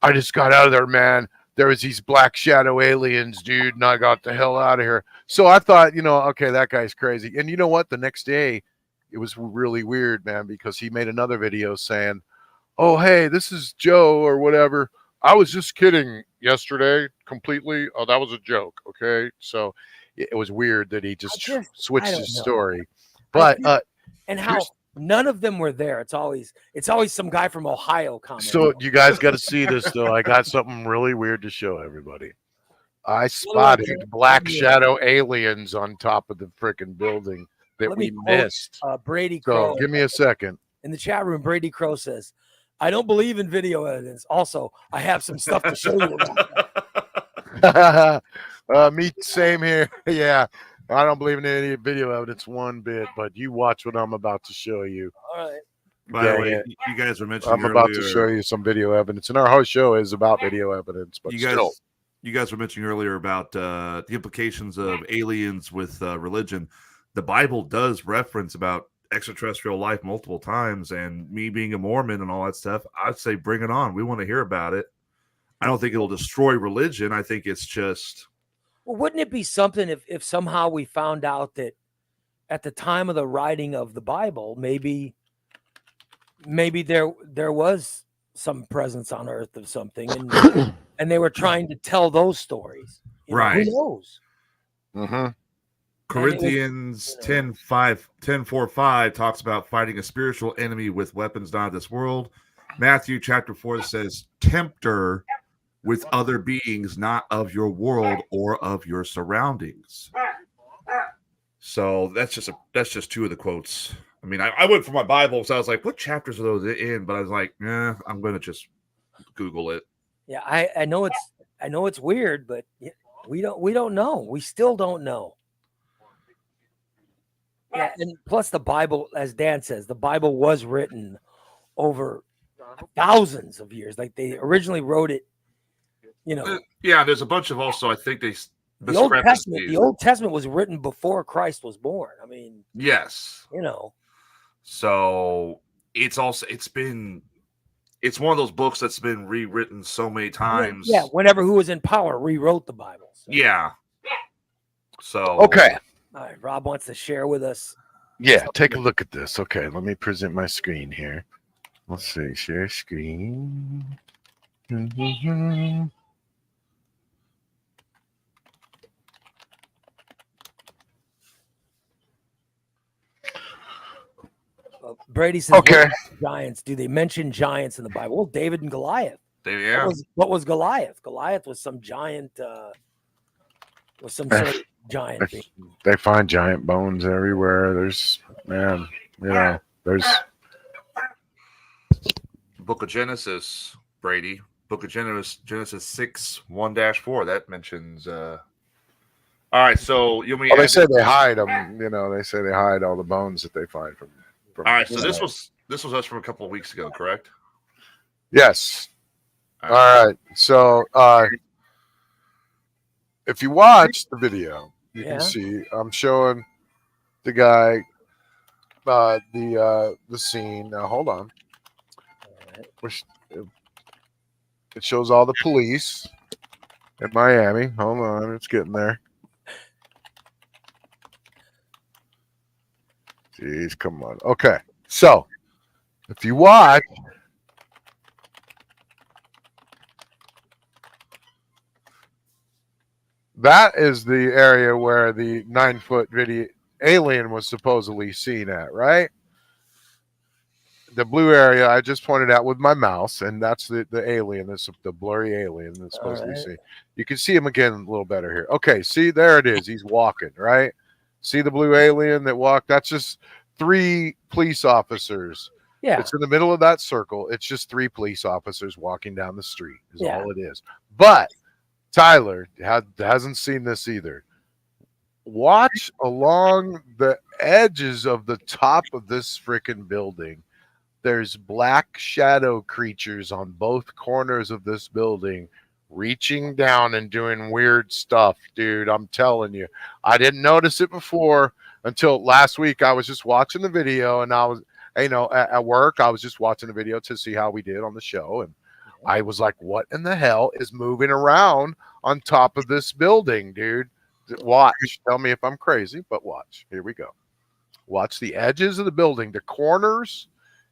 "I just got out of there, man. There was these black shadow aliens, dude, and I got the hell out of here." So I thought, okay, that guy's crazy. And you know what? The next day, it was really weird, man, because he made another video saying, "Oh, hey, this is Joe or whatever. I was just kidding yesterday completely. Oh, that was a joke." Okay. So it was weird that he just switched his story. But and how None of them were there. It's always some guy from Ohio commenting. So you guys got to see this though. I got something really weird to show everybody. I spotted black shadow aliens on top of the freaking building that Let we me quote, missed. Brady So Crow give me a second. in the chat room. Brady Crow says, "I don't believe in video evidence. Also, I have some stuff to show you about that." Me, same here. Yeah, I don't believe in any video evidence one bit, but you watch what I'm about to show you. All right. By the Dang way, it. you guys were mentioning I'm about to earlier- show you some video evidence, and our whole show is about video evidence. But you guys were mentioning earlier about the implications of aliens with religion. The Bible does reference about extraterrestrial life multiple times, and me being a Mormon and all that stuff, I'd say bring it on. We want to hear about it. I don't think it'll destroy religion. I think it's just... Well, wouldn't it be something if somehow we found out that at the time of the writing of the Bible, maybe there was some presence on Earth of something, and they were trying to tell those stories. You know, Right. who knows? Mm-hmm. Corinthians 10:4-5 talks about fighting a spiritual enemy with weapons not of this world. Matthew chapter 4 says, tempter with other beings not of your world or of your surroundings. So that's just two of the quotes. I mean, I went for my Bible, so I was like, what chapters are those in? But I was like, I'm going to just Google it. Yeah, I know it's weird, but we don't know. We still don't know. Yeah, and plus the Bible, as Dan says, the Bible was written over thousands of years. Like they originally wrote it, you know. Yeah, there's a bunch of also, I think the Old Testament was written before Christ was born. I mean, yes. you know. So it's one of those books that's been rewritten so many times. Yeah, whenever who was in power rewrote the Bible. So. Yeah. So Okay. All right, Rob wants to share with us. Yeah, take a look at this. Okay, let me present my screen here. Let's see, share screen. Brady says, Okay. Giants. Do they mention giants in the Bible? Well, David and Goliath. yeah. What was Goliath? Goliath was some giant, was some sort of giant being. They find giant bones everywhere. There's, there's Book of Genesis, Brady. Book of Genesis 6:1-4. That mentions all right, so they say they hide them, they say they hide all the bones that they find from all right, so this was us from a couple of weeks ago, correct? Yes. All right. So if you watch the video, you can see I'm showing the guy the scene. Now hold on. It shows all the police in Miami. Hold on, it's getting there. Jeez, come on. Okay, so if you watch, that is the area where the 9-foot video alien was supposedly seen at, right? The blue area I just pointed out with my mouse, and that's the alien. That's the blurry alien that's supposed to be seen. You can see him again a little better here. Okay, see, there it is. He's walking, right? See the blue alien that walked? That's just 3 police officers. Yeah. It's in the middle of that circle. It's just 3 police officers walking down the street is all it is. But Tyler hasn't seen this either. Watch along the edges of the top of this freaking building. There's black shadow creatures on both corners of this building reaching down and doing weird stuff, dude. I'm telling you. I didn't notice it before until last week. I was just watching the video, and I was, at work, I was just watching the video to see how we did on the show. And I was like, what in the hell is moving around on top of this building, dude? Watch. Tell me if I'm crazy, but watch. Here we go. Watch the edges of the building, the corners.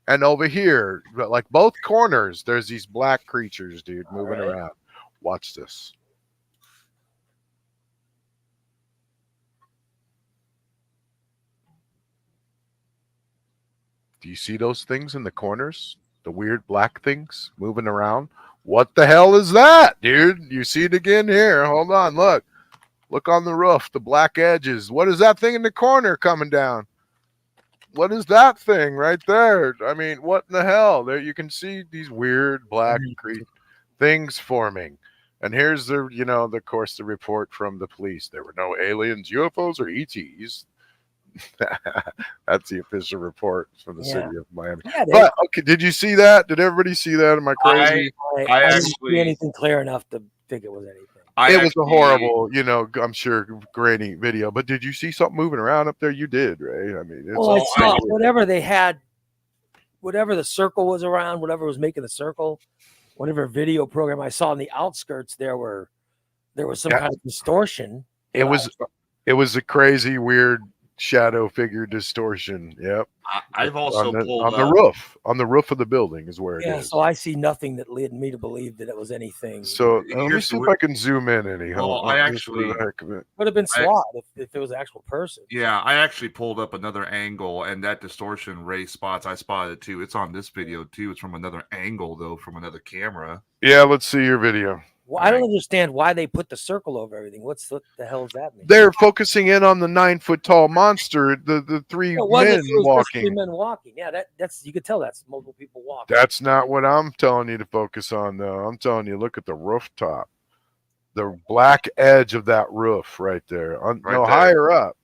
And over here, like both corners, there's these black creatures, dude, moving around. Watch this. Do you see those things in the corners? The weird black things moving around? What the hell is that, dude? You see it again here. Hold on, look. Look on the roof, the black edges. What is that thing in the corner coming down? What is that thing right there? I mean, what in the hell? There you can see these weird black things forming. And here's the, of course, the report from the police. There were no aliens, UFOs, or ETs. That's the official report from the city of Miami. Yeah, but okay, did you see that? Did everybody see that? Am I crazy? I didn't see anything clear enough to think it was anything. It was a horrible, I'm sure, grainy video. But did you see something moving around up there? You did, right? I mean, I saw whatever they had, whatever the circle was around, whatever was making the circle, whatever video program I saw on the outskirts, there was some kind of distortion. It was a crazy, weird shadow figure distortion. Yep. I've also pulled on the roof of the building is where it is. So I see nothing that led me to believe that it was anything. So let me see if I can zoom in anyhow. Well, I actually would have been SWAT if it was an actual person. Yeah, I actually pulled up another angle, and that distortion ray spots, I spotted it too. It's on this video too. It's from another angle though, from another camera. Yeah, let's see your video. Well, I don't understand why they put the circle over everything. What the hell does that mean? They're focusing in on the 9-foot-tall monster, the three men walking. 3 men walking. Yeah, that's you could tell that's multiple people walking. That's not what I'm telling you to focus on, though. I'm telling you, look at the rooftop, the black edge of that roof right there. Higher up.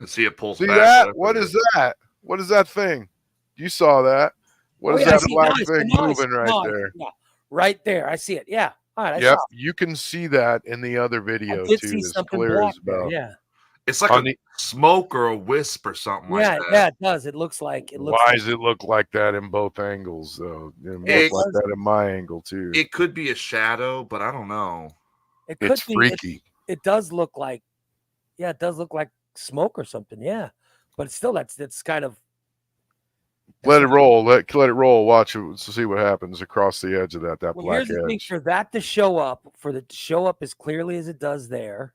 And see it pulls. See back that? What is that? What is that thing? You saw that? What is that black thing moving right there? Yeah. Right there, I see it. Yeah. All right. Yep, you can see that in the other video too. See as something clear black as about. Yeah. It's like a smoke or a wisp or something like that. Yeah, it does. It looks like it. Why does it look like that in both angles, though? It looks like that in my angle too. It could be a shadow, but I don't know. It's freaky. It does look like, it does look like smoke or something. Yeah, but still, that's kind of. Let it roll. Let it roll. Watch it. See what happens across the edge of that black here's the thing: for that to show up, as clearly as it does there,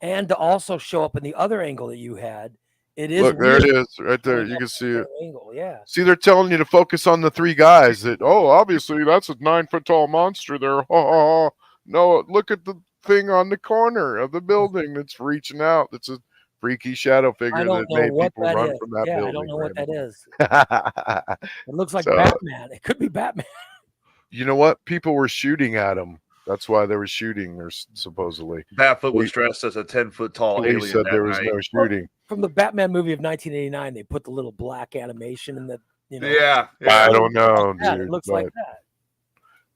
and to also show up in the other angle that you had, it is. Look, there it is, right there. You can see it. Angle, yeah. See, they're telling you to focus on the three guys. That obviously that's a 9-foot-tall monster there. No, look at the thing on the corner of the building that's reaching out. That's a freaky shadow figure that made people run from that building. I don't know what that is. It looks like Batman. It could be Batman. You know what? People were shooting at him. That's why they were shooting, or supposedly. Batfoot was dressed as a 10-foot-tall alien. Said there was no shooting. From the Batman movie of 1989, they put the little black animation in the. Yeah. I don't know, dude. It looks like that.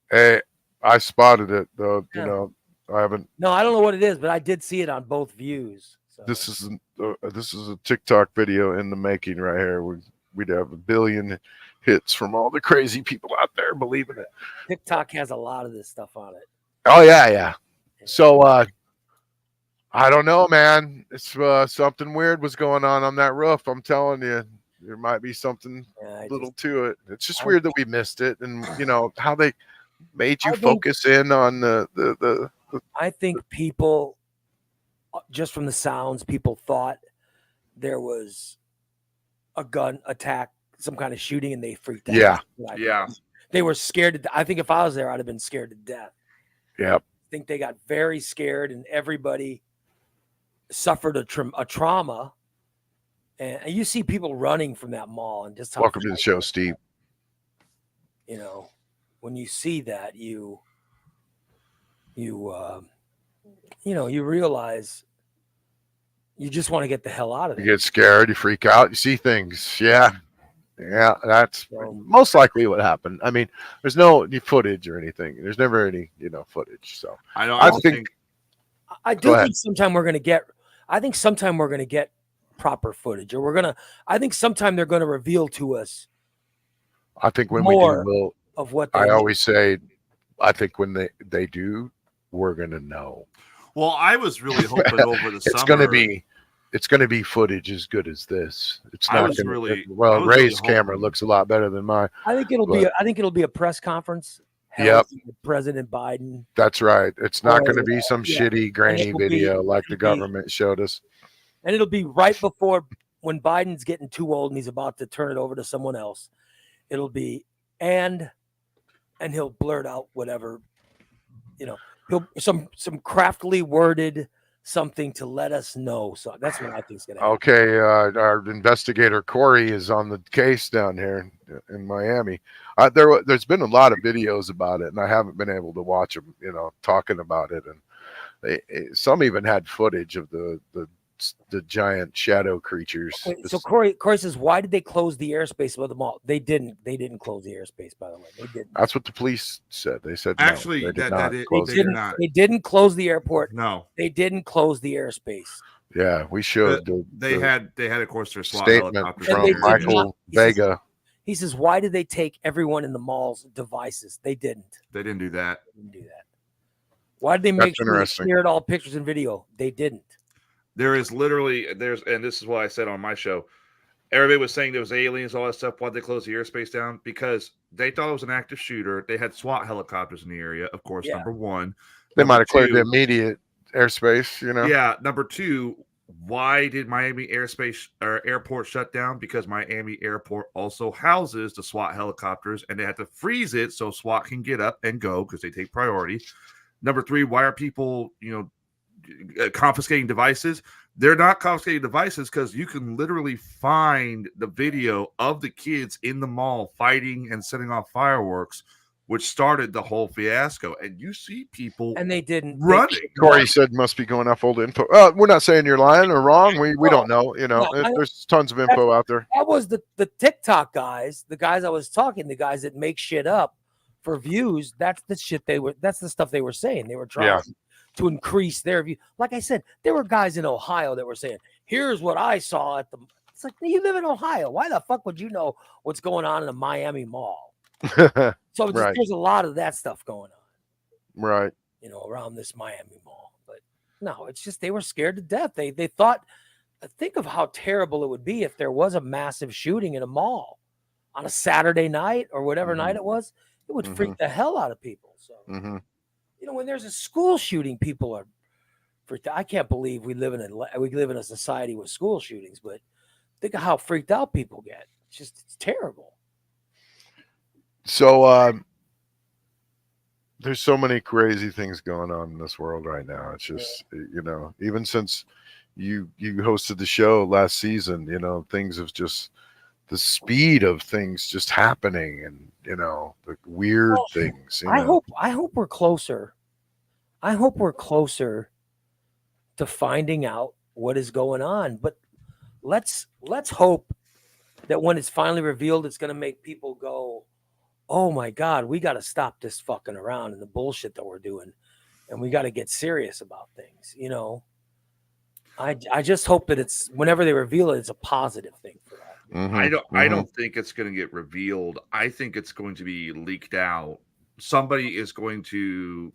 Hey, I spotted it though. Yeah. I haven't. No, I don't know what it is, but I did see it on both views. So. This is a TikTok video in the making right here. We'd have 1 billion hits from all the crazy people out there believing it. TikTok has a lot of this stuff on it. Oh yeah. So I don't know, man. It's something weird was going on that roof. I'm telling you, there might be something little to it. It's just weird that we missed it, and how they made you focus in on the. I think people, just from the sounds, people thought there was a gun attack, some kind of shooting, and they freaked out. Yeah. They were scared. I think if I was there, I'd have been scared to death. Yep. I think they got very scared, and everybody suffered a trauma. And you see people running from that mall, and just welcome to the show, Steve. When you see that, you realize you just want to get the hell out of there. You get scared, you freak out, you see things. Yeah, that's most likely what happened. I mean, there's no footage or anything. There's never any, footage. So I think sometime we're going to get. I think sometime we're going to get proper footage, or I think sometime they're going to reveal to us. I think when more we do, of what I always say, I think when they do, we're going to know. Well, I was really hoping over the summer. It's going to be footage as good as this. It's not going to. Ray's camera looks a lot better than mine. I think it'll be a press conference. Yep. President Biden. That's right. It's not going to be some shitty, grainy video like the government showed us. And it'll be right before when Biden's getting too old and he's about to turn it over to someone else, it'll be and he'll blurt out whatever, he'll some craftily worded something to let us know. So that's what I think is going to happen. Okay, our investigator Corey is on the case down here in Miami. There's been a lot of videos about it, and I haven't been able to watch them. Talking about it, and some even had footage of the giant shadow creatures. Okay, so Corey says, why did they close the airspace above the mall? They didn't close the airspace, by the way. They didn't. That's what the police said. They said Actually, no, they did that not is- close they it. did not. They didn't close the airport. No, They didn't close the airspace. Yeah, we showed they had, of course, their SWAT statement helicopters. And from they did Michael not- he says- Vega. He says, why did they take everyone in the mall's devices? They didn't. They didn't do that. They didn't do that. Why did they make That's sure they interesting. shared all pictures and video? They didn't. There is literally and this is what I said on my show. Everybody was saying there was aliens, all that stuff. Why'd they close the airspace down? Because they thought it was an active shooter. They had SWAT helicopters in the area, of course. Yeah. Number one, They Number might have cleared the two- immediate airspace. Yeah. Number two, why did Miami airspace or airport shut down? Because Miami airport also houses the SWAT helicopters, and they had to freeze it so SWAT can get up and go because they take priority. Number three, why are people, confiscating devices? They're not confiscating devices because you can literally find the video of the kids in the mall fighting and setting off fireworks, which started the whole fiasco. And you see people And they didn't. running. Corey said must be going off old info. We're not saying you're lying or wrong. We don't know. There's tons of info out there. That was the TikTok guys, the guys I was talking, the guys that make shit up for views. That's the shit that's the stuff they were saying. They were trying to increase their view. Like I said, there were guys in Ohio that were saying, here's what I saw at the. It's like, you live in Ohio. Why the fuck would you know what's going on in a Miami mall? So Right. there's a lot of that stuff going on, Right. around this Miami mall. But no, it's just they were scared to death. They thought, think of how terrible it would be if there was a massive shooting in a mall on a Saturday night or whatever night it was. It would freak the hell out of people. So, hmm when there's a school shooting, people are freaked out. I can't believe we live in a society with school shootings, but think of how freaked out people get. It's terrible. So there's so many crazy things going on in this world right now. It's just even since you hosted the show last season, things have just the speed of things just happening and the weird things. I hope we're closer. I hope we're closer to finding out what is going on. But let's hope that when it's finally revealed, it's going to make people go, oh my God, we got to stop this fucking around and the bullshit that we're doing. And we got to get serious about things. I just hope that it's whenever they reveal it, it's a positive thing for that. I don't think it's going to get revealed. I think it's going to be leaked out. Somebody is going to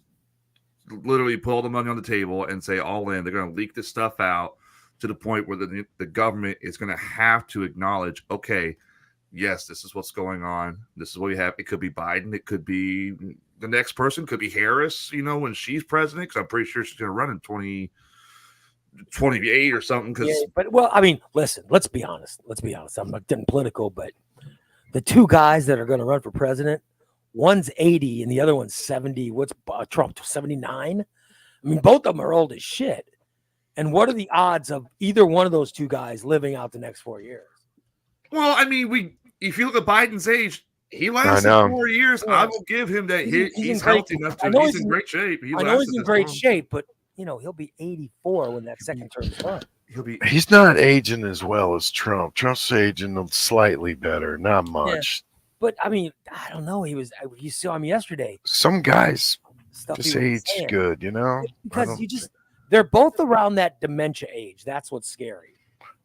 literally put all the money on the table and say all in. They're going to leak this stuff out to the point where the government is going to have to acknowledge, okay, yes, this is what's going on. This is what we have. It could be Biden. It could be the next person. Could be Harris, when she's president, because I'm pretty sure she's going to run in 2028 or something. Listen, let's be honest. I'm not getting political, but the two guys that are going to run for president, one's 80 and the other one's 70. What's Trump, 79? I mean, both of them are old as shit. And what are the odds of either one of those two guys living out the next 4 years? Well, I mean, if you look at Biden's age, he lasted 4 years. Yeah. I will give him that. He's healthy enough to. He's in great shape. I know he's in great shape, but he'll be 84 when that second term is done. He's not aging as well as Trump. Trump's aging slightly better, not much. But I mean, I don't know. You saw him yesterday. Some guys Stuff just he was age saying. good, Because they're both around that dementia age. That's what's scary.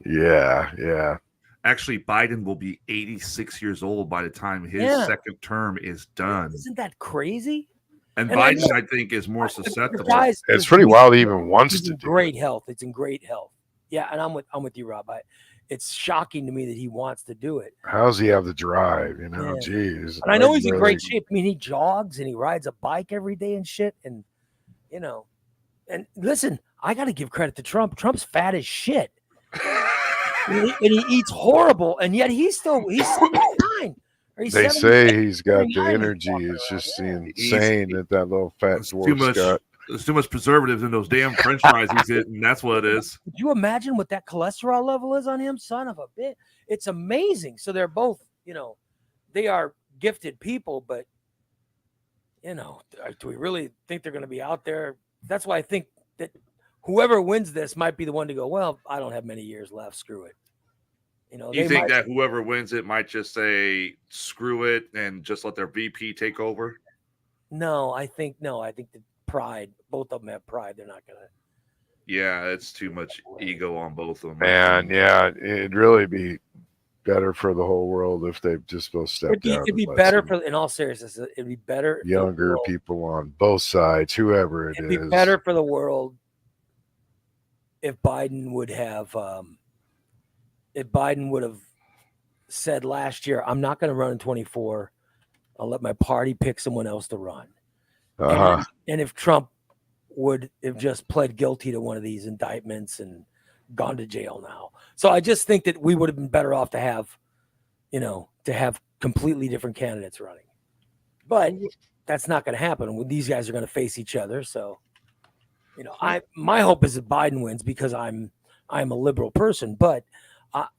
Yeah. Actually, Biden will be 86 years old by the time his second term is done. Isn't that crazy? And And Biden, I think, is more susceptible. It's pretty wild he even wants He's to in do great health. It's in great health. Yeah, and I'm with you, Rob. It's shocking to me that he wants to do it. How's he have the drive? Yeah. Geez. And I know he's in great shape. I mean, he jogs and he rides a bike every day and shit. And and listen, I got to give credit to Trump. Trump's fat as shit. he eats horrible, and yet he's 79. Or he's They 70. say he's got the 79 energy. walking It's around, just yeah. insane that little fat It's too dwarf's much. got. There's too much preservatives in those damn French fries he's eating. That's what it is. Could you imagine what that cholesterol level is on him? Son of a bitch. It's amazing. So they're both, they are gifted people, but, do we really think they're going to be out there? That's why I think that whoever wins this might be the one to go, well, I don't have many years left. Screw it. You think that whoever wins it might just say, screw it, and just let their VP take over? No, I think the pride, both of them have pride. They're not going to. Yeah, it's too much ego on both of them. Man, yeah, it'd really be better for the whole world if they just both stepped down. It'd be and let better some in all seriousness, it'd be better. for the younger world. people on both sides, whoever it It'd is. be better for the world if Biden would have said last year, I'm not going to run in 24. I'll let my party pick someone else to run. Uh-huh. And if Trump would have just pled guilty to one of these indictments and gone to jail now. So I just think that we would have been better off to have completely different candidates running. But that's not going to happen. These guys are going to face each other. So, my hope is that Biden wins because I'm a liberal person. But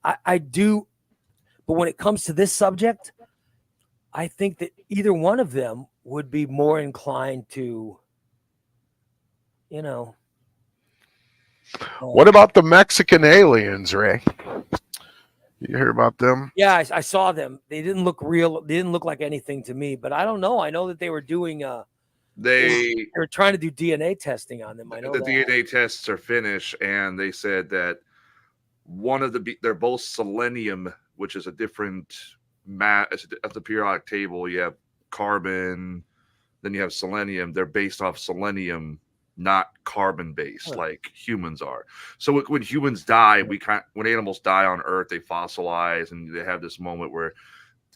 I do. But when it comes to this subject, I think that either one of them would be more inclined to, What about the Mexican aliens, Ray? You hear about them? Yeah, I saw them. They didn't look real. They didn't look like anything to me. But I don't know. I know that they were doing. They were trying to do DNA testing on them. I know the that. DNA tests are finished, and they said that they're both selenium, which is a different at the periodic table. You have carbon, then you have selenium. They're based off selenium, not carbon based like humans are. So when humans die, when animals die on Earth, they fossilize, and they have this moment where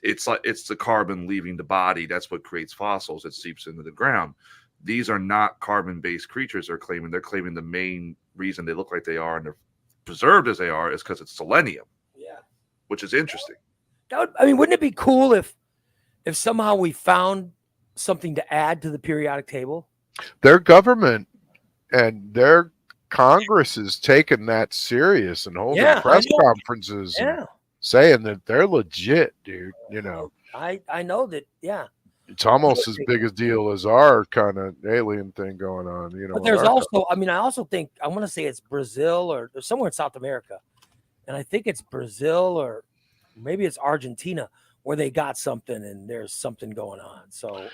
it's the carbon leaving the body. That's what creates fossils. It seeps into the ground. These are not carbon based creatures. They're claiming the main reason they look like they are and they're preserved as they are is because it's selenium. Yeah, which is interesting. Wouldn't it be cool if somehow we found something to add to the periodic table? Their government and their Congress is taking that serious and holding press conferences and saying that they're legit, dude. I know that. Yeah, it's almost as big a deal as our kind of alien thing going on. But there's also, I also think I want to say it's Brazil or somewhere in South America, and I think it's Brazil or maybe it's Argentina where they got something and there's something going on. So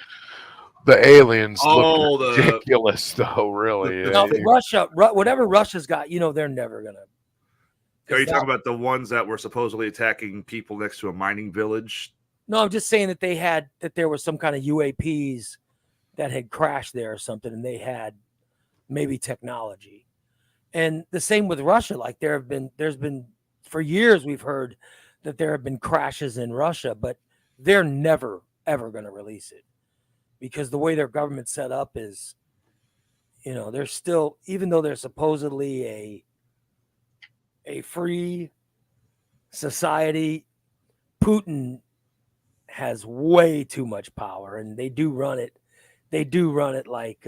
the aliens look ridiculous, though. Really, Russia, whatever Russia's got, they're never gonna. Are you talking about the ones that were supposedly attacking people next to a mining village? No, I'm just saying that there was some kind of UAPs that had crashed there or something, and they had maybe technology. And the same with Russia. Like there's been for years we've heard that there have been crashes in Russia, but they're never ever going to release it because the way their government's set up is, they're still, even though they're supposedly a free society, Putin has way too much power, and they do run it like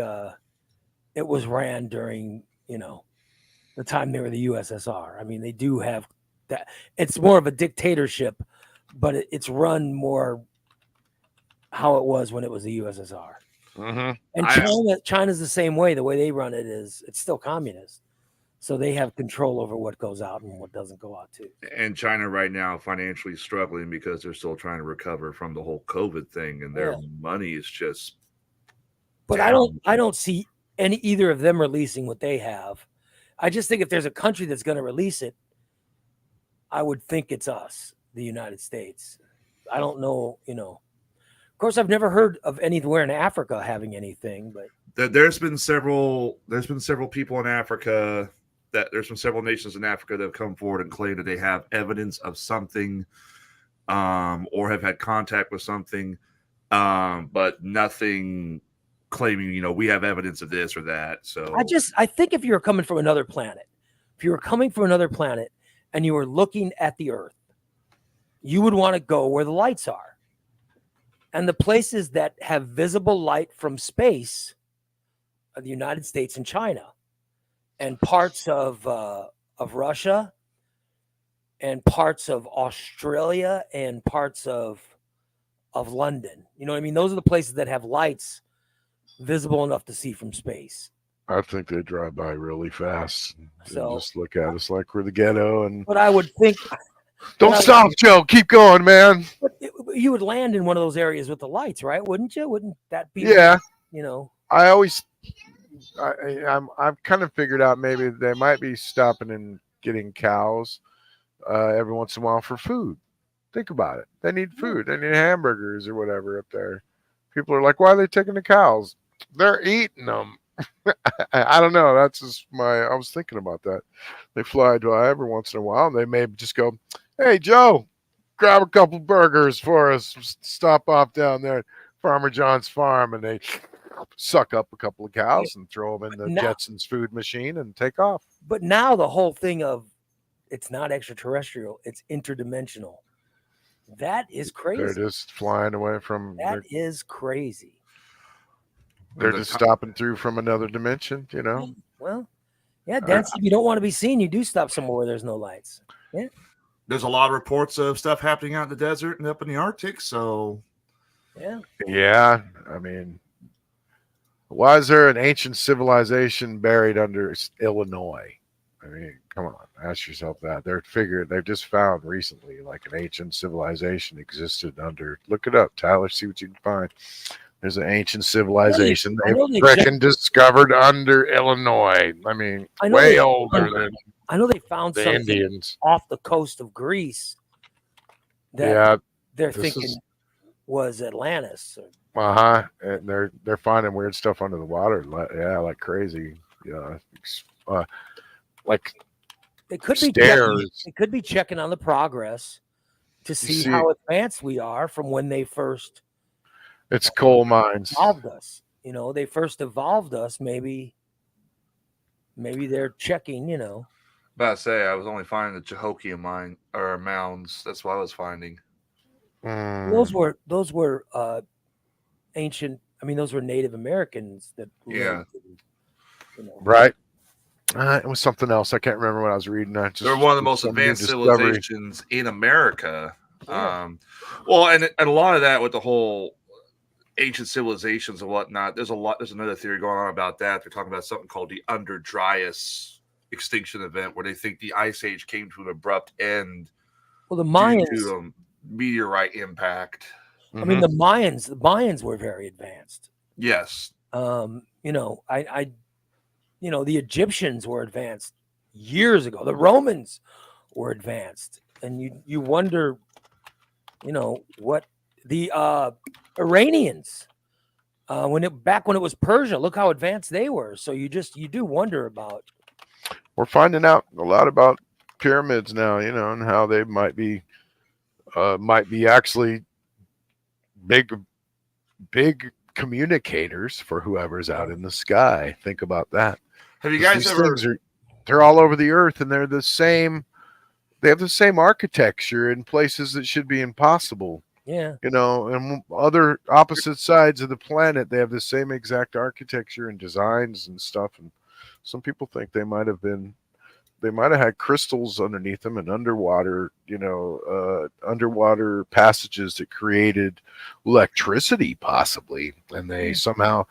it was ran during the time they were the USSR. They do have that. It's more of a dictatorship, but it's run more how it was when it was the USSR. Mm-hmm. And China's the same way. The way they run it is it's still communist. So they have control over what goes out and what doesn't go out too. And China right now financially struggling because they're still trying to recover from the whole COVID thing, and their money is just. But down. I don't see either of them releasing what they have. I just think if there's a country that's going to release it, I would think it's us, the United States. I don't know, Of course, I've never heard of anywhere in Africa having anything, but there's been several people in Africa. There's been several nations in Africa that have come forward and claimed that they have evidence of something, or have had contact with something, but nothing claiming, we have evidence of this or that. So I think if you're coming from another planet, and you were looking at the Earth, you would want to go where the lights are. And the places that have visible light from space are the United States and China, and parts of Russia, and parts of Australia, and parts of London. You know what I mean? Those are the places that have lights visible enough to see from space. I think they drive by really fast. So- Just look at us like we're the ghetto. And But I would think don't stop, Joe. Keep going, man. you would land in one of those areas with the lights, right? Wouldn't you? Wouldn't that be? Yeah. You know. I've kind of figured out maybe they might be stopping and getting cows every once in a while for food. Think about it. They need food. They need hamburgers or whatever up there. People are like, why are they taking the cows? They're eating them. I don't know. That's just I was thinking about that. They fly by every once in a while and they may just go, hey, Joe, grab a couple burgers for us. Stop off down there at Farmer John's farm, and they suck up a couple of cows and throw them in the Jetsons food machine and take off. But now the whole thing of it's not extraterrestrial, it's interdimensional. That is crazy. They're just flying away from. That is crazy. They're just stopping through from another dimension, you know? Well, yeah, Dan, if you don't want to be seen, you do stop somewhere where there's no lights. Yeah. There's a lot of reports of stuff happening out in the desert and up in the Arctic. So, yeah. I mean, why is there an ancient civilization buried under Illinois? I mean, come on, ask yourself that. They've just found recently like an ancient civilization existed under. Look it up, Tyler. See what you can find. There's an ancient civilization they freaking discovered under Illinois. I mean, way older than. I know they found the something Indians off the coast of Greece that they're thinking was Atlantis. And they're finding weird stuff under the water. Like crazy. Yeah, like it could be checking on the progress to see how advanced we are from when they first. It's coal mines. Evolved us, you know. They first evolved us. Maybe they're checking, you know. About to say, I was only finding the Cahokia mounds. That's what I was finding. Those were ancient. I mean, those were Native Americans that. Yeah. You know. Right. It was something else. I can't remember what I was reading. They're one of the most advanced civilizations in America. Yeah. Well, and a lot of that with the whole ancient civilizations and whatnot. There's another theory going on about that. They're talking about something called the Under Dryas extinction event, where they think the ice age came to an abrupt end. Well, the Mayans due to a meteorite impact. I mean, the Mayans were very advanced. Yes. You know, the Egyptians were advanced years ago. The Romans were advanced, and you wonder, you know, what the Iranians when it was Persia, look how advanced they were. So you do wonder about. We're finding out a lot about pyramids now, you know, and how they might be actually big communicators for whoever's out in the sky. Think about that. Have you guys ever? They're all over the earth, and they're the same. They have the same architecture in places that should be impossible. Yeah. You know, and other opposite sides of the planet, they have the same exact architecture and designs and stuff. And some people think they might have had crystals underneath them and underwater passages that created electricity, possibly. And they somehow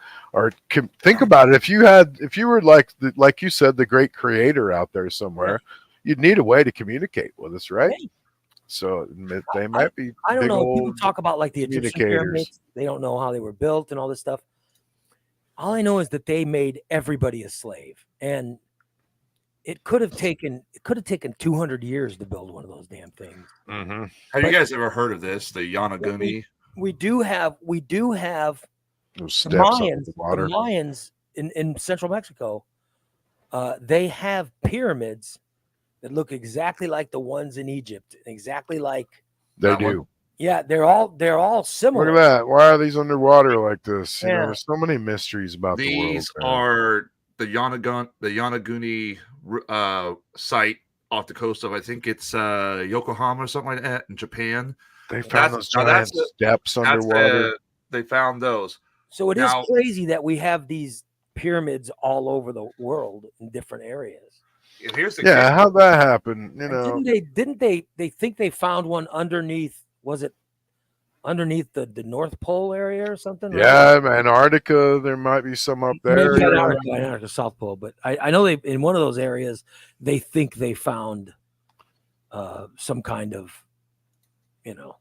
think about it. If you were like you said, the great creator out there somewhere, you'd need a way to communicate with us, right? Hey. So they might be. I don't know. People talk about like the Egyptian pyramids. They don't know how they were built and all this stuff. All I know is that they made everybody a slave, and it could have taken 200 years to build one of those damn things. Mm-hmm. Have you guys ever heard of this? The Yonaguni. We do have those steps the Mayans in central Mexico. They have pyramids that look exactly like the ones in Egypt, exactly like they do. Yeah, they're all similar. Look at that. Why are these underwater like this? You know, there's so many mysteries about the world. These are the Yonaguni site off the coast of, I think it's Yokohama or something like that in Japan. They found those now giant steps underwater. They found those. So it is Now- crazy that we have these pyramids all over the world in different areas. And here's the Yeah, kick. how'd that happen? You And know, didn't they think they found one underneath, was it underneath the North Pole area or something? yeah, Antarctica. There might be some up there. Maybe yeah. Antarctica, South Pole, but I know they in one of those areas they think they found some kind of, you know.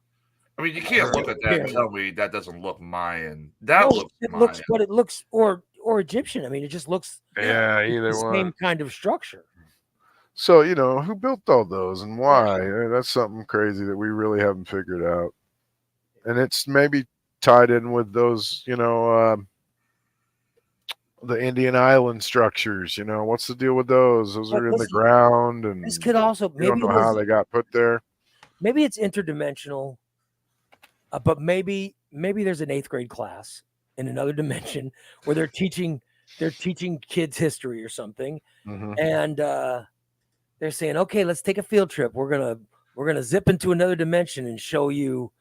I mean, you can't look at that and Yeah. tell me that doesn't look Mayan. That No, looks it Mayan. looks, but it looks or Egyptian. I mean, it just looks Yeah, either the one. same kind of structure. So, you know, who built all those and why? That's something crazy that we really haven't figured out. And it's maybe tied in with those, you know, the Indian island structures. You know, what's the deal with those? Those But are in the listen, ground, and This could also we don't maybe know how there's- they got put there. maybe it's interdimensional, but maybe there's an 8th grade class in another dimension where they're teaching kids history or something, Mhm. and they're saying, okay, let's take a field trip. We're gonna zip into another dimension and show you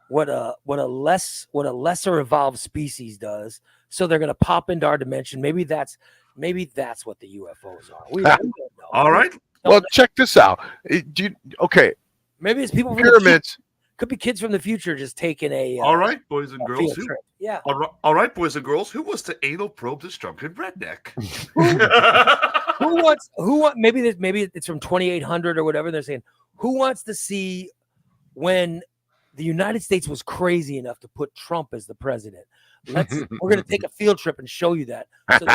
what a lesser evolved species does. So they're gonna pop into our dimension. Maybe that's what the UFOs are. We don't know. All right. Well, check this out. Okay, Maybe it's people from the future. pyramids. Could be kids from the future just taking a All right, boys and a girls. field Who, trip. Yeah. all right, boys and girls. Who wants to anal probe this drunken redneck? Maybe it's from 2800 or whatever. They're saying, who wants to see when the United States was crazy enough to put Trump as the president? We're going to take a field trip and show you that. So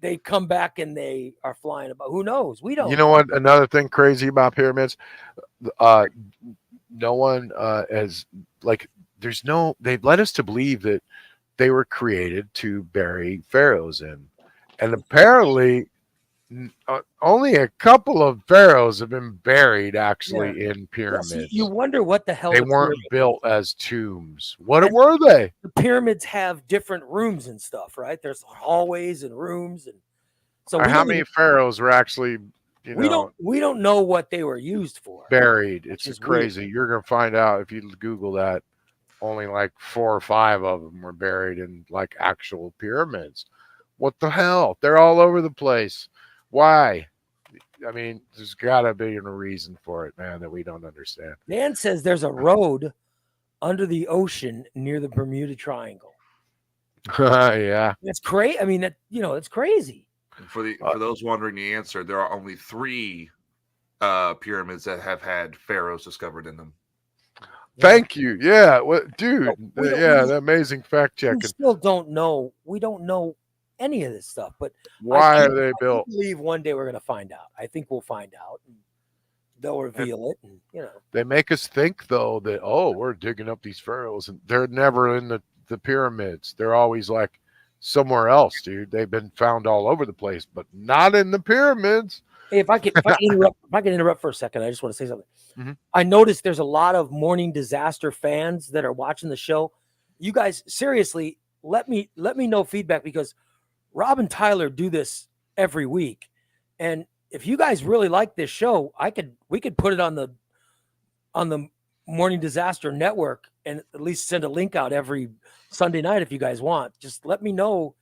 they come back and they are flying about. Who knows? We don't. You know what? Another thing crazy about pyramids, no one has like. There's no. They've led us to believe that they were created to bury pharaohs in, and apparently, only a couple of pharaohs have been buried actually in Yeah, pyramids. see, you wonder what the hell They the weren't pyramid- built as tombs. What And- were they? The pyramids have different rooms and stuff, right? There's hallways and rooms, and so Or we how don't many even- pharaohs were actually, we don't know what they were used for. buried? Which It's is weird. crazy. You're gonna find out if you Google that. Only like 4 or 5 of them were buried in like actual pyramids. What the hell? They're all over the place. Why? I mean, there's got to be a reason for it, man, that we don't understand. Dan says there's a road under the ocean near the Bermuda Triangle. Yeah. That's crazy. I mean, it's crazy. For those wondering the answer, there are only 3 pyramids that have had pharaohs discovered in them. Thank you. Yeah. What, dude? we don't- Yeah, we- the amazing fact We checking. still don't know. We don't know any of this stuff, but Why I are they I built? believe one day we're going to find out. I think we'll find out. And they'll reveal it, and They make us think though that we're digging up these pharaohs, and they're never in the pyramids. They're always like somewhere else, dude. They've been found all over the place, but not in the pyramids. Hey, if I can interrupt for a second, I just want to say something. Mhm. I noticed there's a lot of Morning Disaster fans that are watching the show. You guys, seriously, let me know feedback, because Rob and Tyler do this every week, and if you guys really like this show, we could put it on the Morning Disaster Network and at least send a link out every Sunday night if you guys want. Just let me know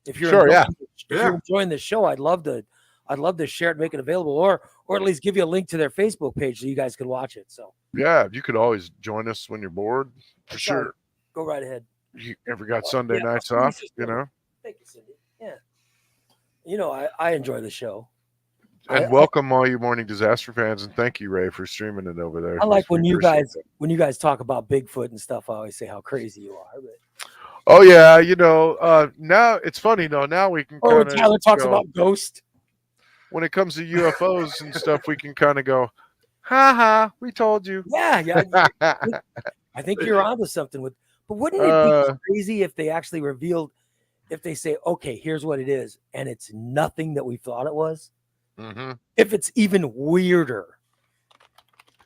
if you're Sure, enjoying, yeah. if you're enjoying this show. I'd love to share it, make it available, or at least give you a link to their Facebook page so you guys can watch it. So Yeah, you could always join us when you're bored, for That's right. sure. go right ahead. You ever got Sunday Yeah, nights I'll off? finish You this know. Thank you, Cindy. Yeah. I enjoy the show. And I- welcome all you Morning Disaster fans, and thank you, Ray, for streaming it over there. I like We when you appreciate guys that. talk about Bigfoot and stuff. I always say how crazy you are. But, Oh yeah, now it's funny though. Now we can or when kind Tyler talks of about ghost. when it comes to UFOs and stuff, we can kind of go, ha ha, we told you. Yeah. I think you're onto something with. But wouldn't it be crazy if they actually revealed? If they say, okay, here's what it is, and it's nothing that we thought it was. Mhm. If it's even weirder.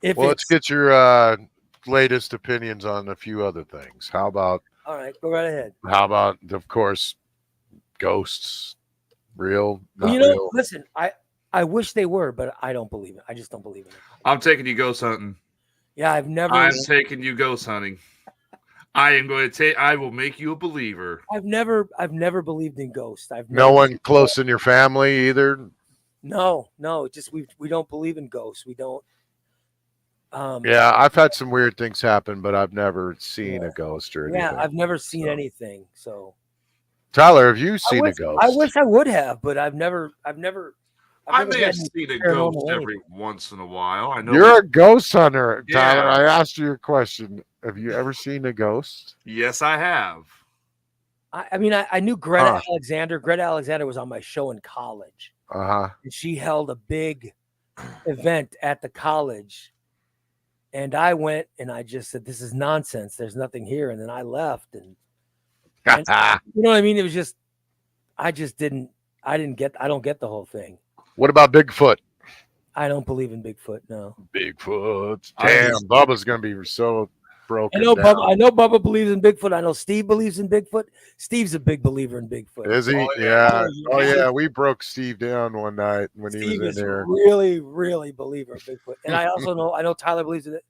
Well, let's get your latest opinions on a few other things. How about, all right, go right ahead. of course, ghosts? Real, Well, not real. listen, I I wish they were, but I don't believe it. I just don't believe in it. I'm taking you ghost hunting. Yeah, I've never. I'm taking you ghost hunting. I am going to take. I will make you a believer. I've never believed in ghosts. No one close in your family either. No. Just we don't believe in ghosts. We don't. Yeah, I've had some weird things happen, but I've never seen Yeah. a ghost or anything. Yeah, I've never seen So. anything. So Tyler, have you seen a ghost? I wish I would have, but I've never. I never may had have any seen a paranormal ghost anything. every once in a while. I know. You're a ghost hunter, Tyler. Yeah. I asked you a question. Have you ever seen a ghost? Yes, I have. I mean, I knew Greta Huh. Alexander. Greta Alexander was on my show in college, Uh-huh. and she held a big event at the college. And I went and I just said, "This is nonsense. There's nothing here." And then I left, and you know what I mean? It was just, I don't get the whole thing. What about Bigfoot? I don't believe in Bigfoot. No. Bigfoot. I Damn, just- Bubba's gonna be so broken I know down. Bubba believes in Bigfoot. I know Steve believes in Bigfoot. Steve's a big believer in Bigfoot. Is he? Oh, yeah. Yeah. Oh Yeah. yeah. We broke Steve down one night when he Steve was is in there. really, really believer of Bigfoot. And I also know Tyler believes in it.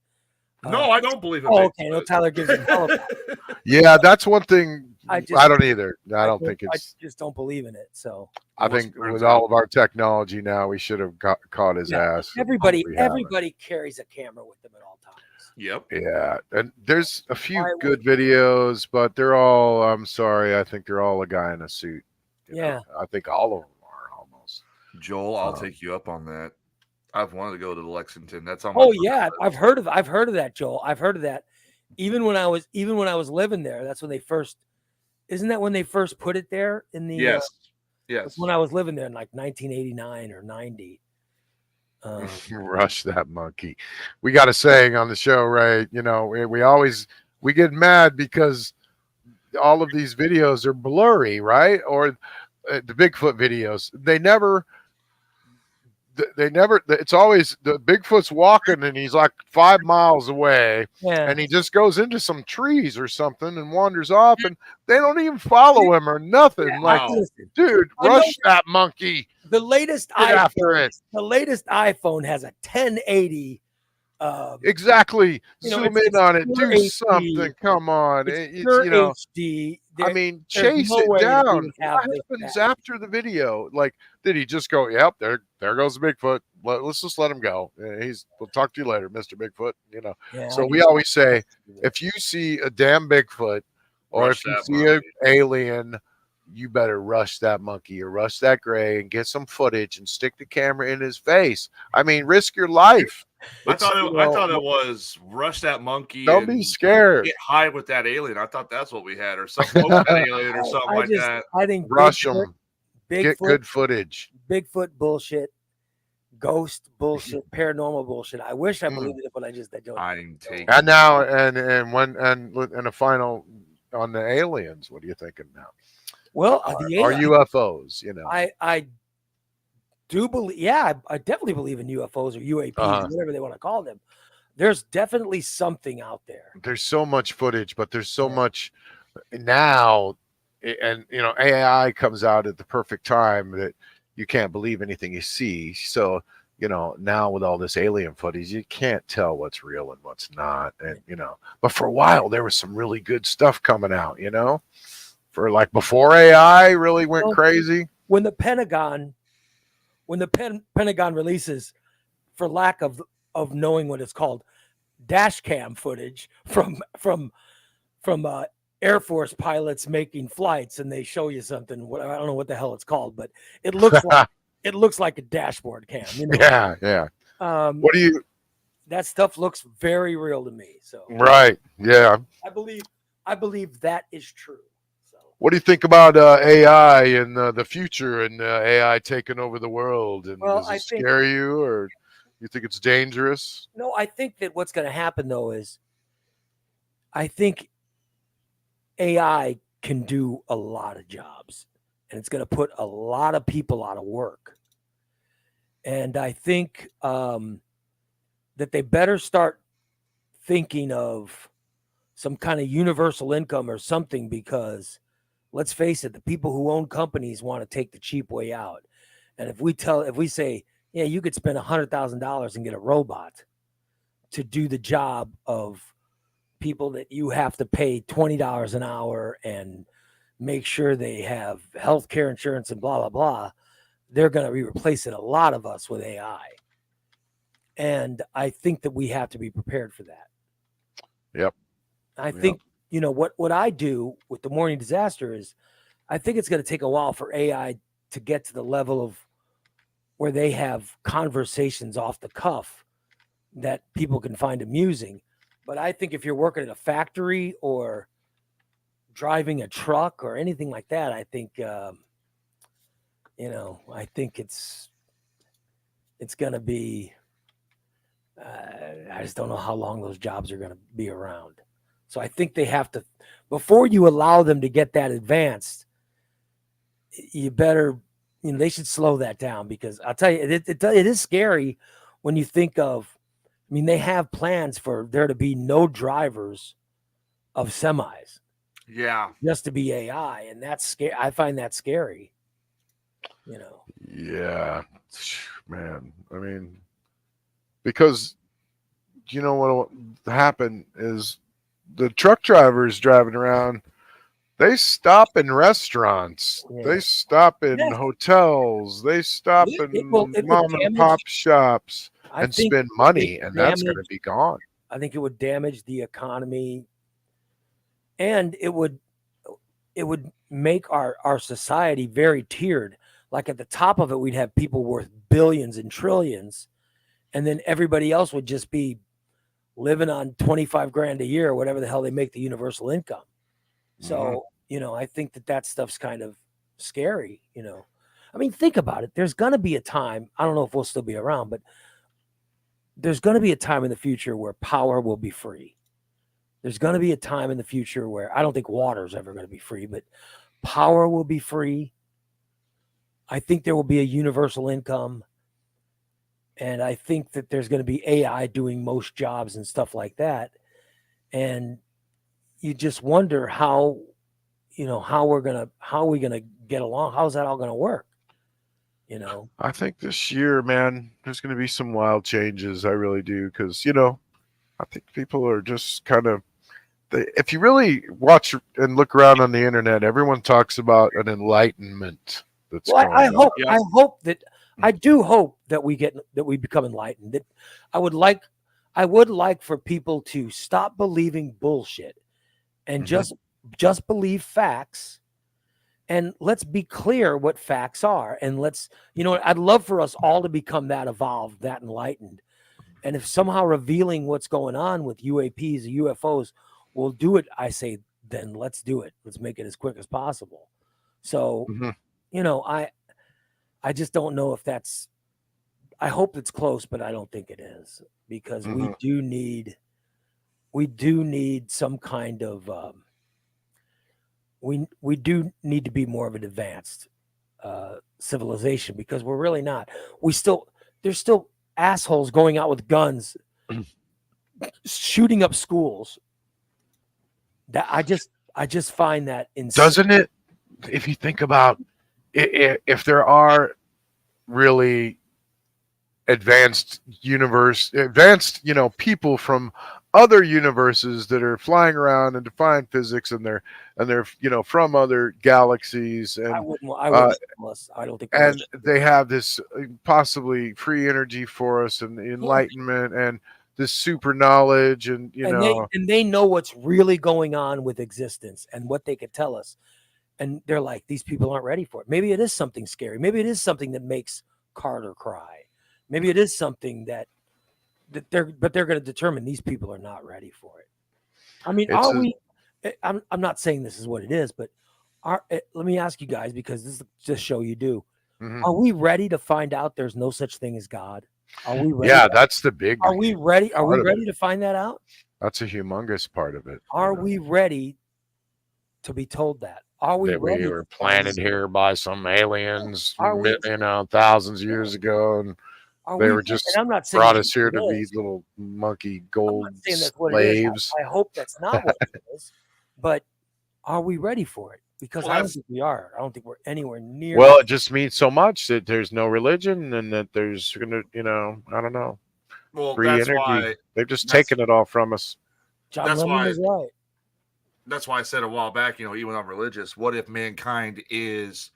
No, I don't believe in. Oh, okay. No, Bigfoot. Tyler gives him hell about it. Yeah, that's one thing. I I, just- don't either. I don't think I it's. just don't believe in it. So I think with all of our technology now, we should have caught his Yeah. ass. everybody We haven't. carries a camera with them at all times. Yep. Yeah, and there's a few Why good videos, but they're all. I'm sorry, I think they're all a guy in a suit. you know. Yeah. I think all of them are almost. Joel, I'll Uh, take you up on that. I've wanted to go to Lexington. That's on my Oh bucket yeah, list. I've heard of that, Joel. I've heard of that. Even when I was living there, that's when they first. Isn't that when they first put it there in the? Yes. Yes. When I was living there in like 1989 or 90. Rush that monkey. We got a saying on the show, right? You know, we get mad because all of these videos are blurry, right? Or the Bigfoot videos, they never. It's always the Bigfoot's walking and he's like 5 miles away Yeah. and he just goes into some trees or something and wanders off and they don't even follow him or nothing. Yeah, Like, listen, dude, I know- rush that monkey. the latest Get after it. The latest iPhone has a 1080. Exactly. You know, Zoom it's in on it. pure Do HD. something. Come on. It's It's, pure you know, HD. I mean, there's chase no it way that we down. would have What this happens bad. after the video? Like, did he just go, yep, there goes the Bigfoot. Let's just let him go. We'll talk to you later, Mr. Bigfoot. You know. Yeah, So I we just- always say, if you see a damn Bigfoot or Rush if you that see an monkey. alien, you better rush that monkey or rush that gray and get some footage and stick the camera in his face. I mean, risk your life. I It's, thought you it know, was rush that monkey. Don't and be scared. Get high with that alien. I thought that's what we had, or something with that alien, or something like that. I think Rush Bigfoot- them. Get Bigfoot, good footage. Bigfoot bullshit, ghost bullshit, paranormal bullshit. I wish I Mm. believed it, but I don't. I'm taking. And now, and a final on the aliens. What are you thinking now? Well, the Are alien- UFOs? You know, I do believe. Yeah, I definitely believe in UFOs or UAPs, Uh-huh. whatever they want to call them. There's definitely something out there. there's so much footage, but there's so much now, and you know, AI comes out at the perfect time that you can't believe anything you see. So, you know, now with all this alien footage, you can't tell what's real and what's not. And you know, but for a while there was some really good stuff coming out. You know, for like before AI really went Well, crazy. When the Pentagon releases, for lack of knowing what it's called, dash cam footage from Air Force pilots making flights, and they show you something. I don't know what the hell it's called, but it looks like a dashboard cam. You know? Yeah. Um, What do you? that stuff looks very real to me. So Right. Yeah. I believe that is true. So What do you think about AI and the future and AI taking over the world? And Well, does I it think- scare you, or you think it's dangerous? no, I think that what's going to happen though is, I think AI can do a lot of jobs, and it's going to put a lot of people out of work. And I think that they better start thinking of some kind of universal income or something, because let's face it, the people who own companies want to take the cheap way out. And if we say, Yeah, you could spend $100,000 and get a robot to do the job of people that you have to pay $20 an hour and make sure they have health care insurance and blah, blah, blah. They're going to be replacing a lot of us with AI. And I think that we have to be prepared for that. Yep. I think, what I do with the Morning Disaster is I think it's going to take a while for AI to get to the level of where they have conversations off the cuff that people can find amusing. But I think if you're working at a factory or driving a truck or anything like that, I think, I think it's going to be, I just don't know how long those jobs are going to be around. So I think they have to, before you allow them to get that advanced, you better, they should slow that down, because I'll tell you, it is scary when you think of, they have plans for there to be no drivers of semis. Yeah. Just to be AI. And that's scary. I find that scary. Yeah, man. Because what happened is the truck drivers driving around, they stop in restaurants, they stop in hotels, they stop in mom and pop shops and spend money, and that's going to be gone. I think it would damage the economy, and it would make our society very tiered. Like at the top of it, we'd have people worth billions and trillions, and then everybody else would just be living on 25 grand a year, or whatever the hell they make the universal income. So, I think that stuff's kind of scary, think about it. There's going to be a time, I don't know if we'll still be around, but there's going to be a time in the future where power will be free. There's going to be a time in the future where I don't think water is ever going to be free, but power will be free. I think there will be a universal income. And I think that there's going to be AI doing most jobs and stuff like that. And you just wonder how are we going to get along? How's that all going to work? I think this year, man, there's going to be some wild changes. I really do. Cause I think people are just kind of, if you really watch and look around on the internet, everyone talks about an enlightenment. That's going on. I do hope that we become enlightened. That I would like for people to stop believing bullshit and just believe facts. And let's be clear what facts are. And I'd love for us all to become that evolved, that enlightened. And if somehow revealing what's going on with UAPs or UFOs will do it, I say, then let's do it. Let's make it as quick as possible. So, I just don't know if I hope it's close, but I don't think it is, because we do need some kind of, we do need to be more of an advanced civilization, because we're really not. There's still assholes going out with guns, shooting up schools. That I just find that insane. Doesn't it? If you think about if there are really advanced people from other universes that are flying around and defying physics, and they're from other galaxies, and I don't think, and they have this possibly free energy for us and enlightenment and this super knowledge, and they know what's really going on with existence and what they could tell us. And they're like, these people aren't ready for it. Maybe it is something scary. Maybe it is something that makes Carter cry. Maybe it is something that they're going to determine these people are not ready for it. I'm not saying this is what it is, but let me ask you guys, because this is the show you do. Are we ready to find out there's no such thing as God? Are we ready? Yeah, that's the big. Are we ready? Are we ready to find that out? That's a humongous part of it. Are we ready to be told that? Are we ready? We were planted here by some aliens, thousands of years ago, and they were just brought us here to be little monkey gold slaves. I hope that's not what it is, but are we ready for it? because Well, I don't that's- think we are. I don't think we're anywhere near. Well, it just means so much that there's no religion and that there's gonna, I don't know, Well, free that's energy. why. They've just that's- taken it all from us. John that's Lennon why- was right. That's why I said a while back, even I'm religious, what if mankind is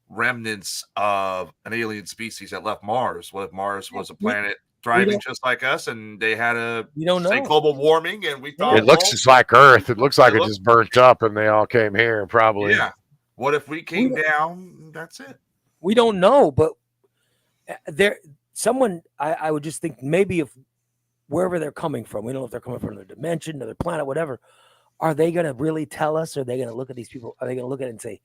remnants of an alien species that left Mars? What if Mars was a planet thriving just like us and they had a We don't say know. global warming and we thought It looks just like Earth. It looks like It it looks- just burnt up and they all came here, probably. yeah. What if we came down? That's it. We don't know, but I would just think maybe if wherever they're coming from, we don't know if they're coming from another dimension, another planet, whatever. Are they going to really tell us? Or are they going to look at these people? Are they going to look at it and say,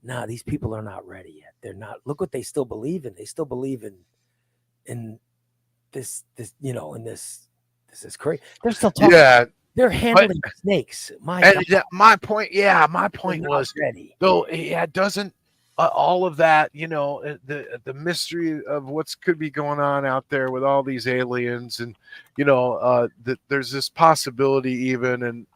nah, these people are not ready yet. They're not. Look what they still believe in. They still believe in this, in this is crazy. They're still talking. Yeah. They're handling snakes. My And God, my point they're not was, ready. though, it doesn't all of that, the mystery of what's could be going on out there with all these aliens, and that there's this possibility even, and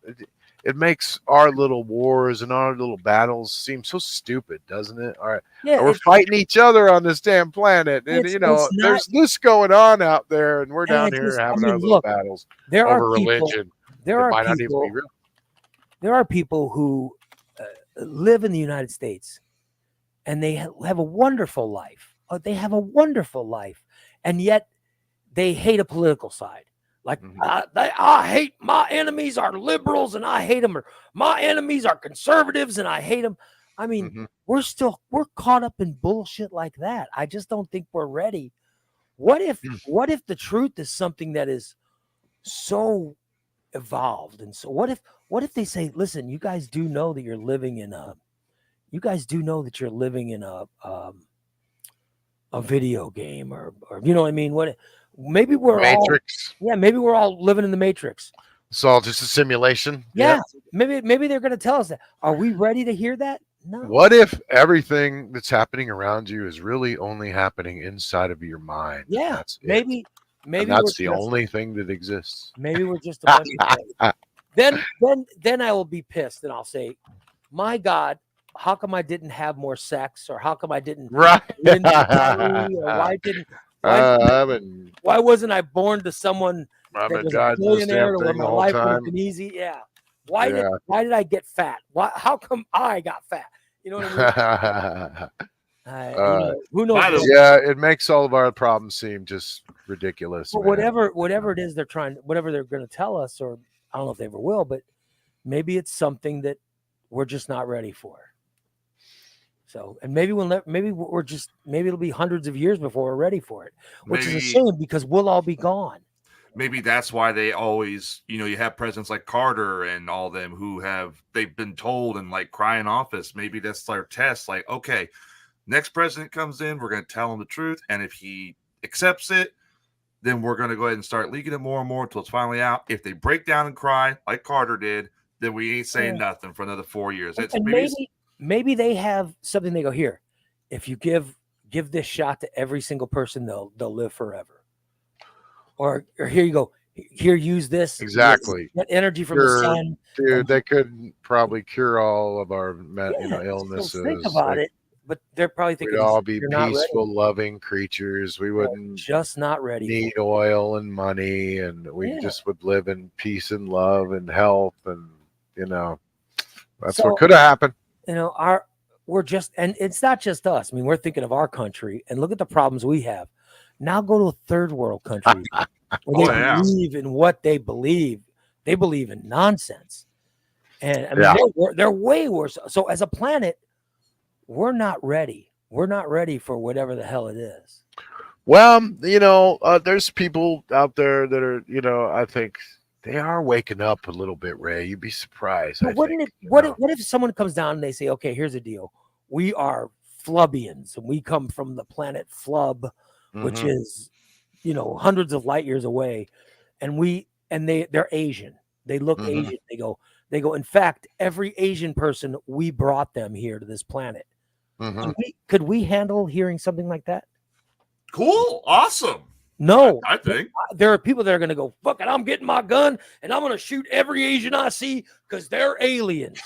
it makes our little wars and our little battles seem so stupid, doesn't it? All right, Yeah, we're fighting each other on this damn planet, and It's not- there's this going on out there, and we're down it's here just- having I mean, our little look, battles there over are people. religion. There It are might not even people. be real. There are people who live in the United States, and they have a wonderful life. They have a wonderful life, and yet they hate a political side. Like Mhm. I hate my enemies are liberals, and I hate them, or my enemies are conservatives, and I hate them. I mean, Mhm. we're caught up in bullshit like that. I just don't think we're ready. What if the truth is something that is so evolved, and so what if they say, listen, you guys do know that you're living in a video game, or you know what I mean? Maybe we're Matrix. maybe we're all living in the Matrix. It's all just a simulation. Yeah. Maybe they're going to tell us that. Are we ready to hear that? No. What if everything that's happening around you is really only happening inside of your mind? Yeah. That's it. Maybe And that's the we're just- only thing that exists. Maybe we're just a bunch of then I will be pissed, and I'll say, my God, how come I didn't have more sex, or how come I didn't Right. win the lottery, or why wasn't I born to someone I've that been was a dodging this billionaire, damn or where thing the my whole life would have time. been easy? Yeah. Yeah. Why did I get fat? How come I got fat? You know what I mean? Who knows? By the- Yeah, it makes all of our problems seem just ridiculous. But man. whatever it is whatever they're going to tell us, or I don't know if they ever will, but maybe it's something that we're just not ready for. So, and maybe maybe it'll be hundreds of years before we're ready for it, which is a Maybe- shame because we'll all be gone. Maybe that's why they always, you have presidents like Carter and all them who they've been told and like cry in office. Maybe that's their test. Like, okay, next president comes in, we're going to tell him the truth. And if he accepts it, then we're going to go ahead and start leaking it more and more until it's finally out. If they break down and cry like Carter did, then we ain't saying nothing for another 4 years. It's And maybe they have something they go, here, if you give this shot to every single person, they'll live forever. Or here you go. Here, use this. Exactly. Get energy from Sure. the sun. Dude, they could probably cure all of our Yeah, illnesses. so think about it. But they're probably thinking We'd all be you're not ready. peaceful, loving creatures. We We're wouldn't just not ready. need oil and money, and we Yeah. just would live in peace and love and health, and that's So- what could have happened. We're just, and it's not just us. I mean, we're thinking of our country, and look at the problems we have. Now go to a third world country where they yeah. believe in what they believe. They believe in nonsense, and I mean, Yeah. they're way worse. So as a planet, we're not ready. We're not ready for whatever the hell it is. Well, there's people out there that are, I think they are waking up a little bit, Ray. You'd be surprised. But what if someone comes down and they say, okay, here's the deal. We are Flubbians, and we come from the planet Flub, which Mhm. is, hundreds of light years away. And they're Asian. They look Mhm. Asian. They go, in fact, every Asian person, we brought them here to this planet. Mhm. Could we handle hearing something like that? cool. Awesome. No. I think. There are people that are going to go, fuck it, I'm getting my gun and I'm going to shoot every Asian I see because they're aliens.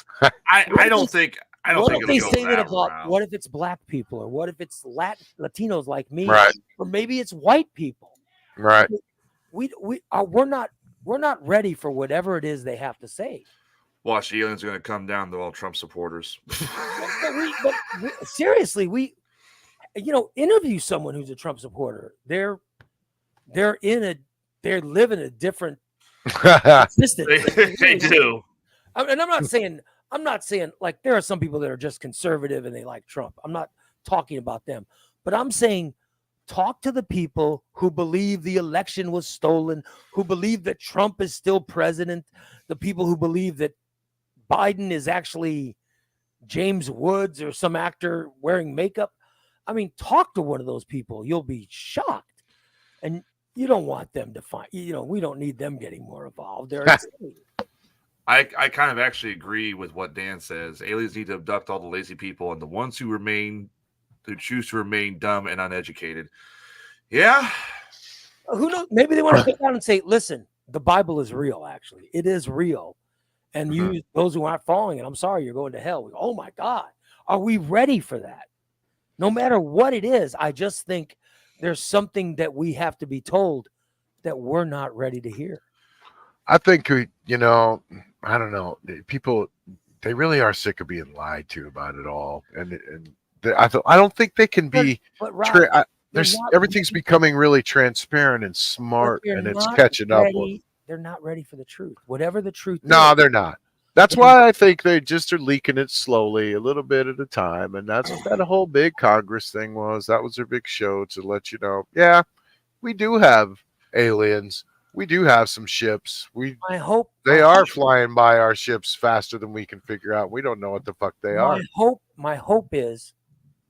I don't think I don't What think if they it'll go say that that about? route. What if it's black people, or what if it's Latinos like me, Right. or maybe it's white people? Right. We're not ready for whatever it is they have to say. Watch, the aliens are going to come down. They're all Trump supporters. Seriously, interview someone who's a Trump supporter. They're living a different existence. they do. And I'm not saying like there are some people that are just conservative and they like Trump. I'm not talking about them, but I'm saying talk to the people who believe the election was stolen, who believe that Trump is still president, the people who believe that Biden is actually James Woods or some actor wearing makeup. I mean, talk to one of those people. You'll be shocked. And you don't want them to find, we don't need them getting more involved. They're insane. I kind of actually agree with what Dan says. Aliens need to abduct all the lazy people and the ones who choose to remain dumb and uneducated. Yeah. Who knows? Maybe they want to sit down and say, listen, the Bible is real, actually. It is real. And those who aren't following it, I'm sorry, you're going to hell. We go, oh my God. Are we ready for that? No matter what it is, I just think there's something that we have to be told that we're not ready to hear. I think, I don't know. People, they really are sick of being lied to about it all. And I don't think they can be. But Rob, everything's becoming really transparent and smart, and it's catching up. They're not ready for the truth. Whatever the truth is. No, they're not. That's why I think they just are leaking it slowly, a little bit at a time. And that's what that whole big Congress thing was. That was their big show to let you know, yeah, we do have aliens. We do have some ships. I hope they are flying by our ships faster than we can figure out. We don't know what the fuck they are. My hope is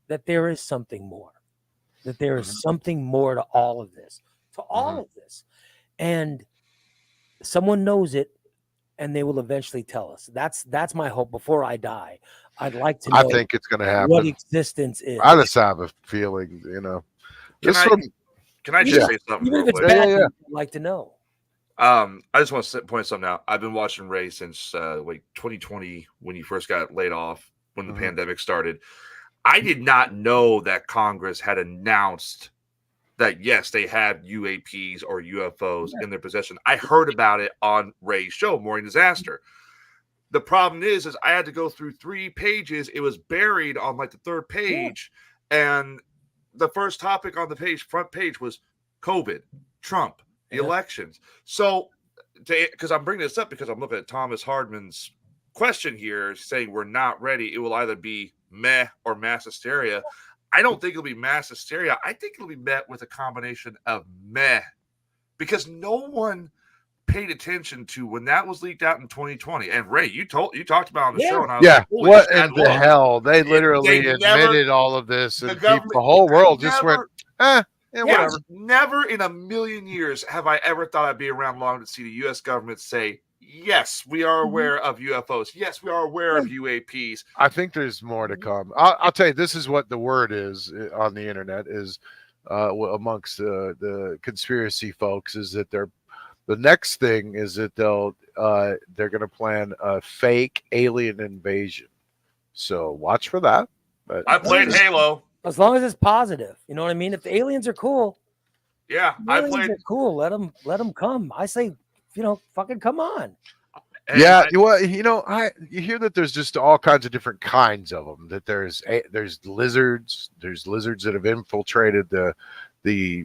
that there is something more. That there is something more to all of this. And someone knows it. And they will eventually tell us. That's my hope. Before I die, I'd like to know. I think it's going to happen. What existence is. I just have a feeling, Can I just say something? Even if it's bad, I'd like to know. I just want to point something out. I've been watching Ray since 2020 when he first got laid off when the pandemic started. I did not know that Congress had announced that, yes, they have UAPs or UFOs in their possession. I heard about it on Ray's show, Morning Disaster. The problem is I had to go through 3 pages. It was buried on like the 3rd page. And the first topic on the front page was COVID, Trump, the elections. So, because I'm bringing this up because I'm looking at Thomas Hardman's question here saying we're not ready. It will either be meh or mass hysteria. I don't think it'll be mass hysteria. I think it'll be met with a combination of meh, because no one paid attention to when that was leaked out in 2020. And Ray, you talked about it on the show. And I was like, what in the hell? They literally admitted all of this, and the whole world just went, whatever. Never in a million years have I ever thought I'd be around long to see the U.S. government say, yes, we are aware of UFOs. Yes, we are aware of UAPs. I think there's more to come. I'll tell you, this is what the word is on the internet is amongst the conspiracy folks is that the next thing is that they're going to plan a fake alien invasion. So watch for that. But I played Halo. As long as it's positive, you know what I mean. If the aliens are cool, I played. Are cool. Let them come. I say, fucking come on. You hear that there's just all kinds of different kinds of them. That there's lizards. There's lizards that have infiltrated the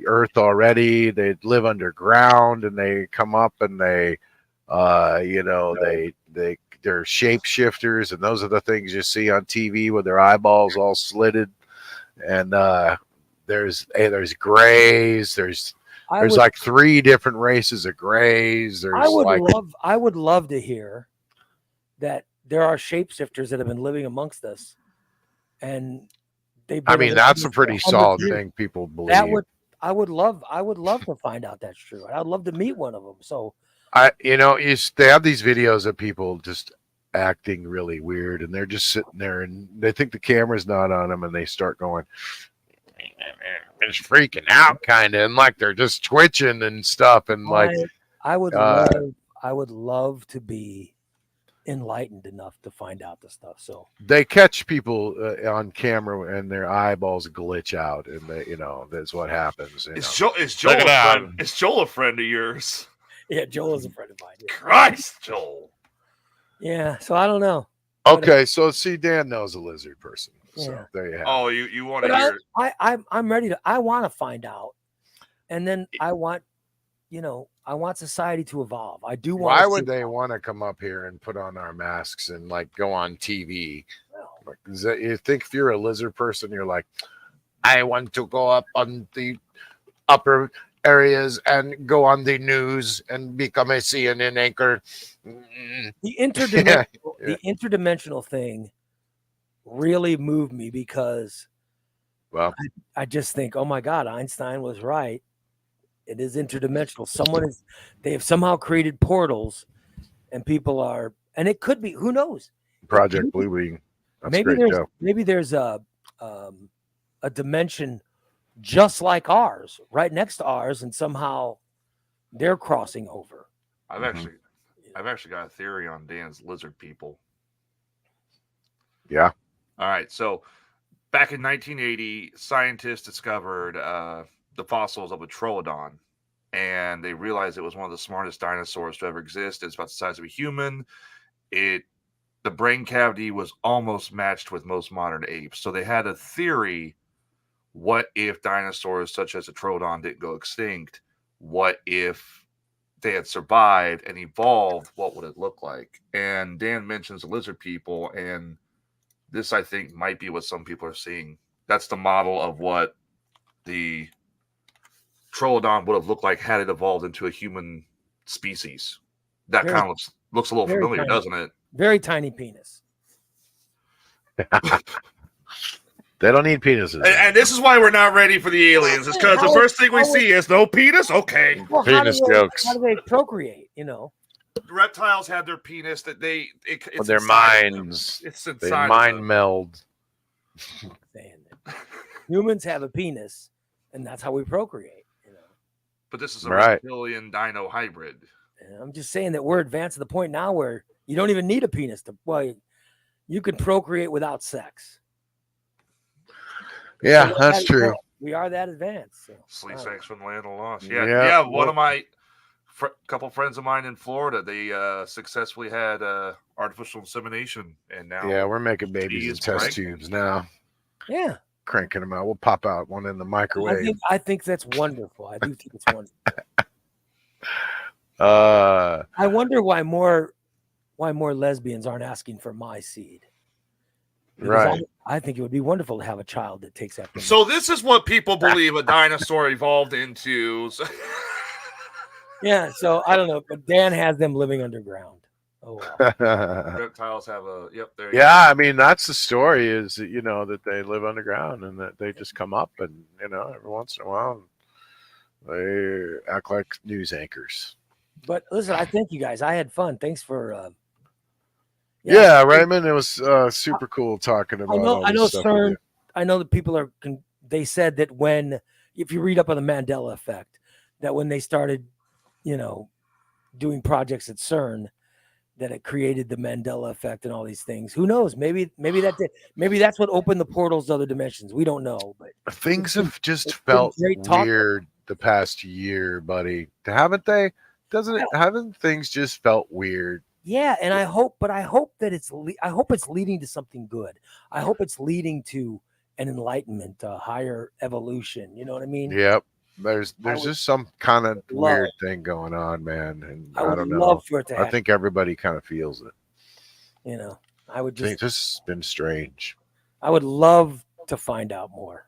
earth already. They live underground and they come up and they're shapeshifters, and those are the things you see on TV with their eyeballs all slitted. And there's grays. There's like 3 different races of grays. I would love to hear that there are shapeshifters that have been living amongst us, and that's a pretty solid thing people believe. I would love to find out that's true. I'd love to meet one of them. So they have these videos of people just acting really weird, and they're just sitting there and they think the camera's not on them, and they start going, it's freaking out kind of, and like they're just twitching and stuff, and like I would love to be enlightened enough to find out the stuff. So They catch people on camera and their eyeballs glitch out, and that's what happens. Is Joel Look a it up. friend? Is Joel a friend of yours? yeah, Joel is a friend of mine. Yeah. Christ, Joel. Yeah, so I don't know. Okay, so see, Dan knows a lizard person. So Yeah. there you have it. Oh, you want to But hear? I'm ready to. I want to find out, and then I want, I want society to evolve. I do want. Why would they want to come up here and put on our masks and like go on TV? Like, you think if you're a lizard person, you're like, I want to go up on the upper areas and go on the news and become a CNN anchor. The interdimensional, the interdimensional thing really moved me because Well, I just think, oh my God, Einstein was right. It is interdimensional. They have somehow created portals, and people are, and it could be, who knows? Project Blue Wing. That's Maybe great, Joe. there's a dimension just like ours, right next to ours, and somehow they're crossing over. I've actually got a theory on Dan's lizard people. Yeah. All right. So back in 1980, scientists discovered the fossils of a troodon, and they realized it was one of the smartest dinosaurs to ever exist. It's about the size of a human. The brain cavity was almost matched with most modern apes. So they had a theory: what if dinosaurs such as a troodon didn't go extinct? What if they had survived and evolved? What would it look like? And Dan mentions the lizard people, and this, I think, might be what some people are seeing. That's the model of what the troodon would have looked like had it evolved into a human species. That kind of looks a little familiar, doesn't it? Very tiny penis. They don't need penises. And this is why we're not ready for the aliens. It's because the first thing we see is no penis. Okay. Well, Penis jokes. How do they procreate? The reptiles have their penis that it's Their inside them. minds. It's They inside mind them. meld. Saying that humans have a penis, and that's how we procreate. But this is a Right. reptilian dino hybrid. And I'm just saying that we're advanced to the point now where you don't even need a penis you can procreate without sex. Yeah, So that's true. We are that advanced. So. Sleep all sex from the land of lost. Yeah, Yeah. One well- of my couple friends of mine in Florida, they successfully had artificial insemination, and now Yeah, we're making babies He in is test pregnant. tubes now. Yeah. Cranking them out. We'll pop out one in the microwave. I think that's wonderful. I do think it's wonderful. I wonder why more lesbians aren't asking for my seed. Because Right. I think it would be wonderful to have a child that takes after me. So this is what people believe a dinosaur evolved into. Yeah, so I don't know, but Dan has them living underground. Oh wow. Reptiles have a there. You Yeah, I mean that's the story is that, that they live underground and that they just come up and every once in a while they act like news anchors. But listen, I thank you guys. I had fun. Thanks for Yeah, Raymond, it was super cool talking about all I know this stuff with CERN. you. I know that people they said that if you read up on the Mandela effect, that when they started, doing projects at CERN, that it created the Mandela effect and all these things. Who knows? Maybe that's what opened the portals to other dimensions. We don't know, but Things have just it's been felt great talking. weird the past year, buddy. Haven't they? Haven't things just felt weird? yeah. And I hope that I hope it's leading to something good. I hope it's leading to an enlightenment, a higher evolution. You know what I mean? Yep. There's would just some kind of love- weird thing going on, man. And I I would don't know. love for it to I happen. think everybody kind of feels it. I would I think just, this has been strange. I would love to find out more.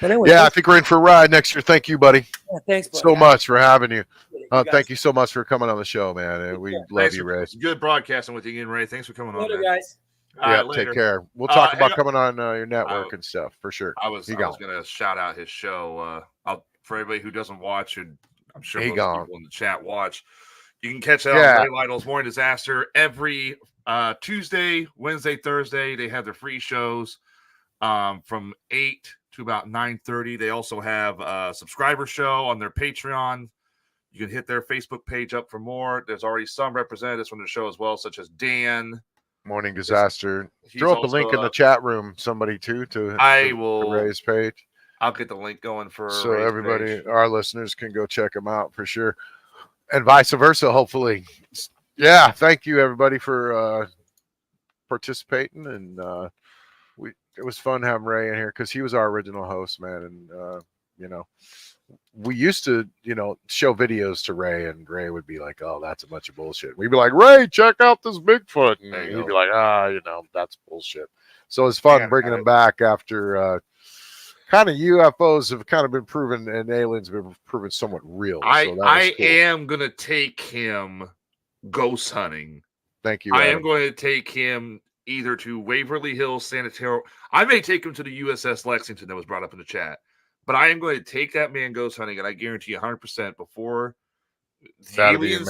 But anyway, Yeah, I think we're in for a ride next year. Thank you, buddy, thanks buddy. so much for having you. guys- Thank you so much for coming on the show, man. And we care. love Thanks you, for- Ray. It's good broadcasting with you again, Ray. Thanks for coming on. Later, man. guys. All Yeah, right, later. take care. We'll talk hang about on. coming on your network and stuff for sure. I was He going gone. to shout out his show. For everybody who doesn't watch, and I'm sure He most gone. people in the chat watch, you can catch that Yeah. on Ray Lytle's Morning Disaster every Tuesday, Wednesday, Thursday. They have their free shows from 8 to about 9:30. They also have a subscriber show on their Patreon. You can hit their Facebook page up for more. There's already some representatives from the show as well, such as Dan. Morning Disaster. He's Throw up a also, link in the chat room, somebody too, to Ray's page. I'll get the link going for so Ray's everybody, page. our listeners, can go check him out for sure, and vice versa. Hopefully, yeah. Thank you everybody for participating, and it was fun having Ray in here because he was our original host, man, and you know. We used to, show videos to Ray, and Ray would be like, "Oh, that's a bunch of bullshit." We'd be like, "Ray, check out this Bigfoot," and he'd be like, that's bullshit." So it's fun bringing him back after kind of UFOs have kind of been proven, and aliens have been proven somewhat real. I am gonna take him ghost hunting. Thank you. I Adam. am going to take him either to Waverly Hills Sanitarium. I may take him to the USS Lexington that was brought up in the chat. But I am going to take that man ghost hunting, and I guarantee you 100% before the aliens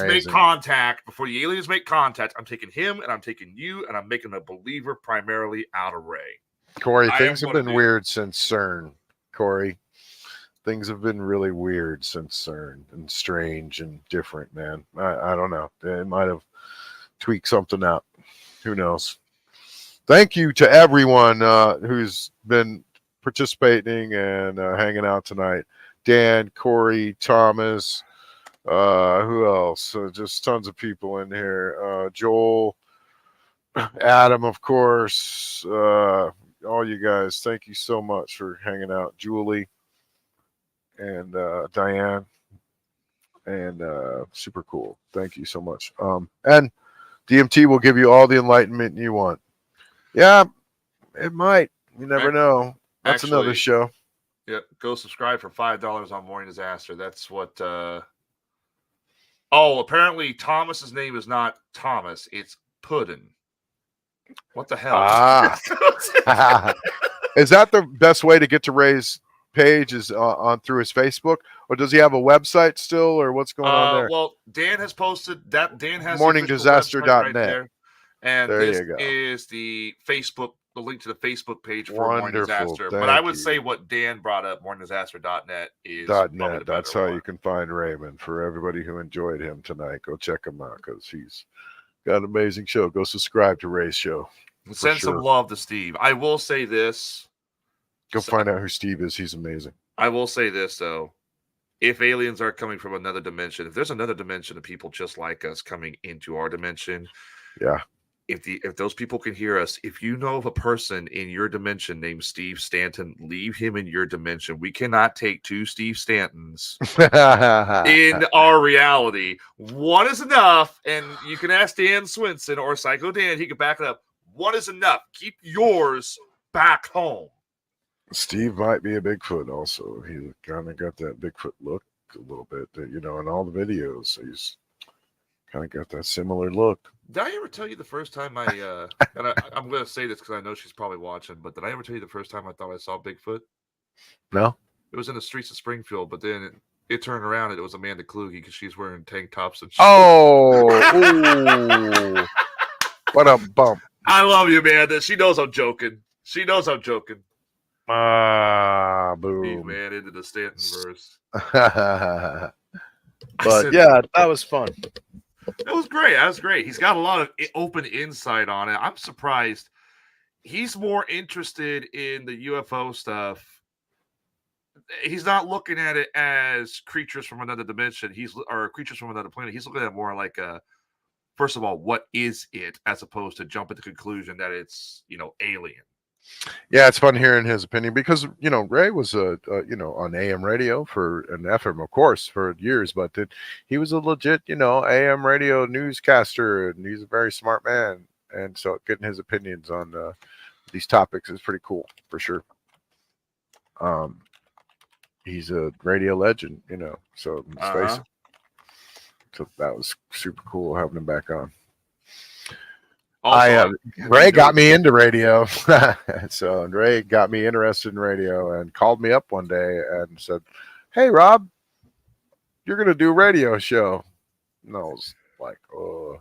make contact, I'm taking him, and I'm taking you, and I'm making a believer primarily out of Ray. Corey, things have been weird since CERN. Corey, things have been really weird since CERN, and strange and different, man. I don't know. They might have tweaked something out. Who knows? Thank you to everyone who's been participating and hanging out tonight. Dan, Corey, Thomas, who else? Just tons of people in here. Joel, Adam, of course, all you guys. Thank you so much for hanging out. Julie and Diane, and super cool. Thank you so much. And DMT will give you all the enlightenment you want. Yeah, it might. You never know. That's another show. Yep. Go subscribe for $5 on Morning Disaster. That's what. Apparently Thomas's name is not Thomas. It's Puddin. What the hell? Is that the best way to get to Ray's page? Is on through his Facebook, or does he have a website still, or what's going on there? Well, Dan has posted that. Dan has morningdisaster.net. Right, and there this you go. Is the link to the Facebook page for Wonderful. Morning Disaster. Thank but I would you. say what Dan brought up, morningdisaster.net is .net. That's how you can find Raymond. For everybody who enjoyed him tonight, go check him out because he's got an amazing show. Go subscribe to Ray's show. Send some love to Steve. I will say this. Go find out who Steve is. He's amazing. I will say this, though. If aliens are coming from another dimension, if there's another dimension of people just like us coming into our dimension, yeah. If those people can hear us, if you know of a person in your dimension named Steve Stanton, leave him in your dimension. We cannot take two Steve Stantons in our reality. One is enough, and you can ask Dan Swinson or Psycho Dan. He can back it up. One is enough. Keep yours back home. Steve might be a Bigfoot also. He kind of got that Bigfoot look a little bit, in all the videos. He's kind of got that similar look. Did I ever tell you the first time and I'm going to say this because I know she's probably watching, but did I ever tell you the first time I thought I saw Bigfoot? No. It was in the streets of Springfield, but then it turned around and it was Amanda Kluge because she's wearing tank tops and shit. Oh, what a bump. I love you, Amanda. She knows I'm joking. Boom. Man, into the Stanton verse. But yeah, that was fun. That was great. He's got a lot of open insight on it. I'm surprised. He's more interested in the UFO stuff. He's not looking at it as creatures from another dimension. Or creatures from another planet. He's looking at it more like first of all, what is it, as opposed to jump at the conclusion that it's alien. Yeah, it's fun hearing his opinion because Ray was on AM radio and FM, of course, for years, but he was a legit AM radio newscaster, and he's a very smart man, and so getting his opinions on these topics is pretty cool for sure. He's a radio legend, so let's face it. So that was super cool having him back on. Also, Ray got me into radio. So Ray got me interested in radio and called me up one day and said, "Hey, Rob, you're going to do a radio show." And I was like, "Oh,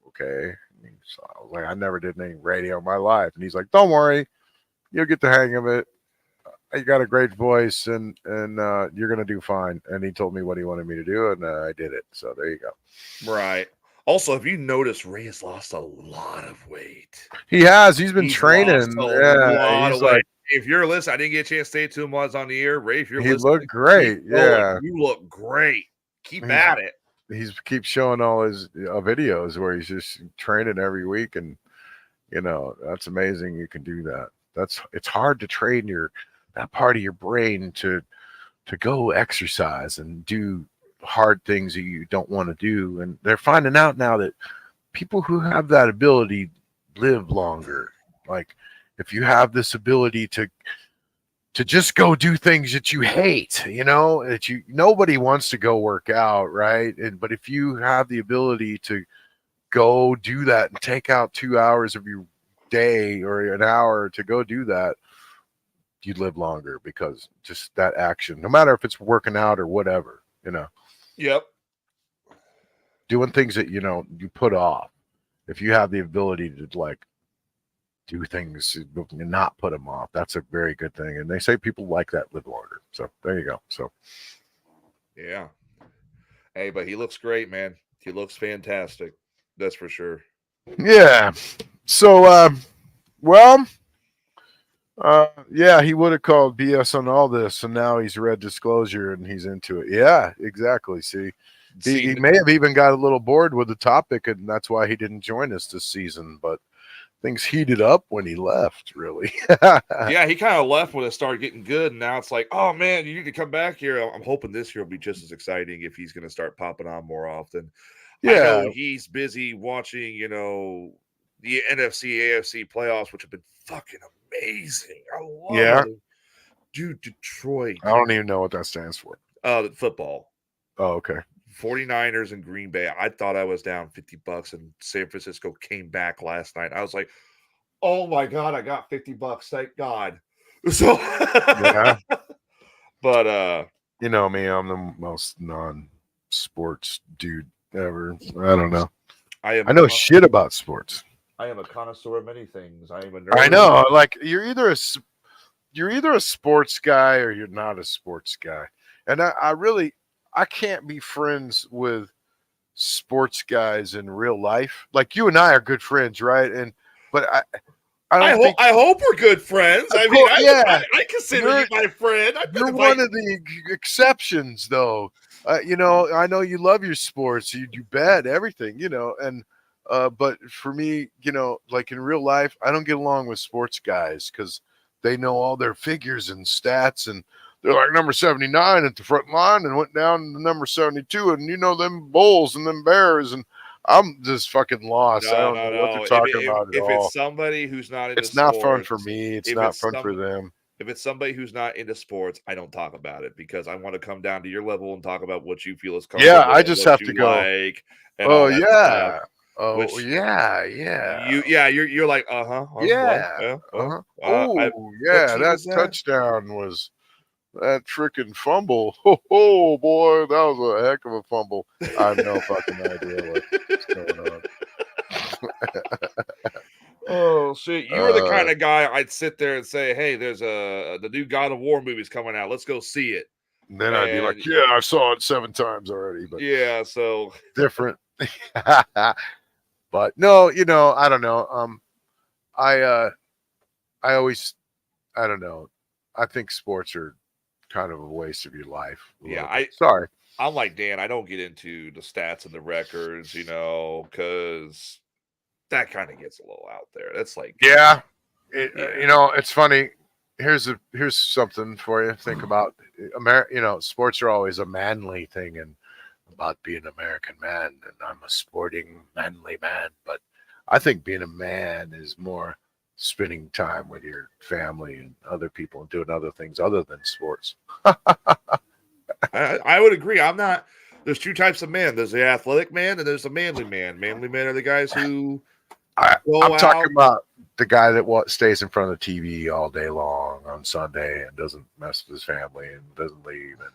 okay." So I was like, I never did any radio in my life. And he's like, "Don't worry, you'll get the hang of it." you got a great voice, and you're gonna do fine. And he told me what he wanted me to do, and I did it. So there you go. Right. Also, have you noticed Ray has lost a lot of weight? He has. He's been He's training. lost a Yeah, lot he's of weight. like If you're listening, I didn't get a chance to say it to him while I was on the air. Ray, if you're he listening, looked great. keep going. Yeah, You look great. Keep He's- at it. he's keeps showing all his videos where he's just training every week, and that's amazing. You can do that. It's hard to train that part of your brain to go exercise and do hard things that you don't want to do, and they're finding out now that people who have that ability live longer. Like if you have this ability to just go do things that you hate, that nobody wants to go work out, right? But if you have the ability to go do that and take out 2 hours of your day or an hour to go do that, you live longer because just that action, no matter if it's working out or whatever, Yep. doing things that you put off. If you have the ability to like do things and not put them off, that's a very good thing. And they say people like that live longer. So there you go. So Yeah. Hey, but he looks great, man. He looks fantastic. That's for sure. yeah. So well, yeah, he would have called BS on all this, and now he's read disclosure and he's into it. Yeah, exactly. See, he may have even got a little bored with the topic, and that's why he didn't join us this season. But things heated up when he left, really. Yeah, he kind of left when it started getting good, and now it's like, oh man, you need to come back here. I'm hoping this year will be just as exciting if he's going to start popping on more often. I Yeah, know he's busy watching, the NFC, AFC playoffs, which have been fucking amazing. I love it. Dude, Detroit. I don't even know what that stands for. Football. Oh, okay. 49ers and Green Bay. I thought I was down $50 and San Francisco came back last night. I was like, oh my God, I got $50. Thank God. So Yeah. But you know me, I'm the most non-sports dude ever. I don't know. I know shit about sports. I am a connoisseur of many things. I am a nerd. I know. Like you're either a sports guy or you're not a sports guy. And I can't be friends with sports guys in real life. Like you and I are good friends, right? But I hope we're good friends. I mean, I consider you my friend. You're one of the exceptions, though. I know you love your sports. You bet everything, and but for me, like in real life, I don't get along with sports guys because they know all their figures and stats, and they're like number 79 at the front line and went down to number 72, and them Bulls and them Bears, and I'm just fucking lost. I don't know what they're talking about at all. If it's somebody who's not into it's not fun for me. It's not fun for them. If it's somebody who's not into sports, I don't talk about it because I want to come down to your level and talk about what you feel is comfortable. Yeah, I just have to go. Oh yeah. Oh yeah. You're like yeah. That touchdown was that freaking fumble. Oh boy, that was a heck of a fumble. I have no fucking idea what's going on. Oh shit! You were the kind of guy I'd sit there and say, "Hey, there's the new God of War movie's coming out. Let's go see it." And then I'd be like, "Yeah, I saw it 7 times already." But yeah, so different. But no, I don't know. I always, I don't know. I think sports are kind of a waste of your life. Yeah, sorry. I'm like Dan. I don't get into the stats and the records, because that kind of gets a little out there. That's like, it's funny. Here's something for you to think about. Sports are always a manly thing and about being an American man, and I'm a sporting manly man. But I think being a man is more spending time with your family and other people and doing other things other than sports. I would agree. I'm not. There's 2 types of men. There's the athletic man and there's the manly man. Manly men are the guys who. I'm talking about the guy that stays in front of the TV all day long on Sunday and doesn't mess with his family and doesn't leave, and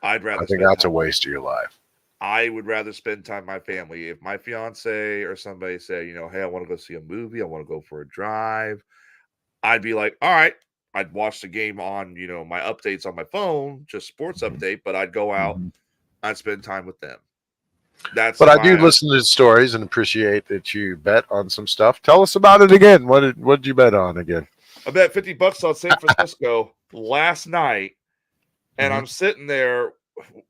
I think that's a waste of your life. I would rather spend time with my family. If my fiance or somebody say, hey, I want to go see a movie, I want to go for a drive, I'd be like, all right, I'd watch the game on, my updates on my phone, just sports update, but I'd go out, I'd spend time with them. But I do listen to the stories and appreciate that you bet on some stuff. Tell us about it again. What did you bet on again? I bet $50 on San Francisco last night, and I'm sitting there.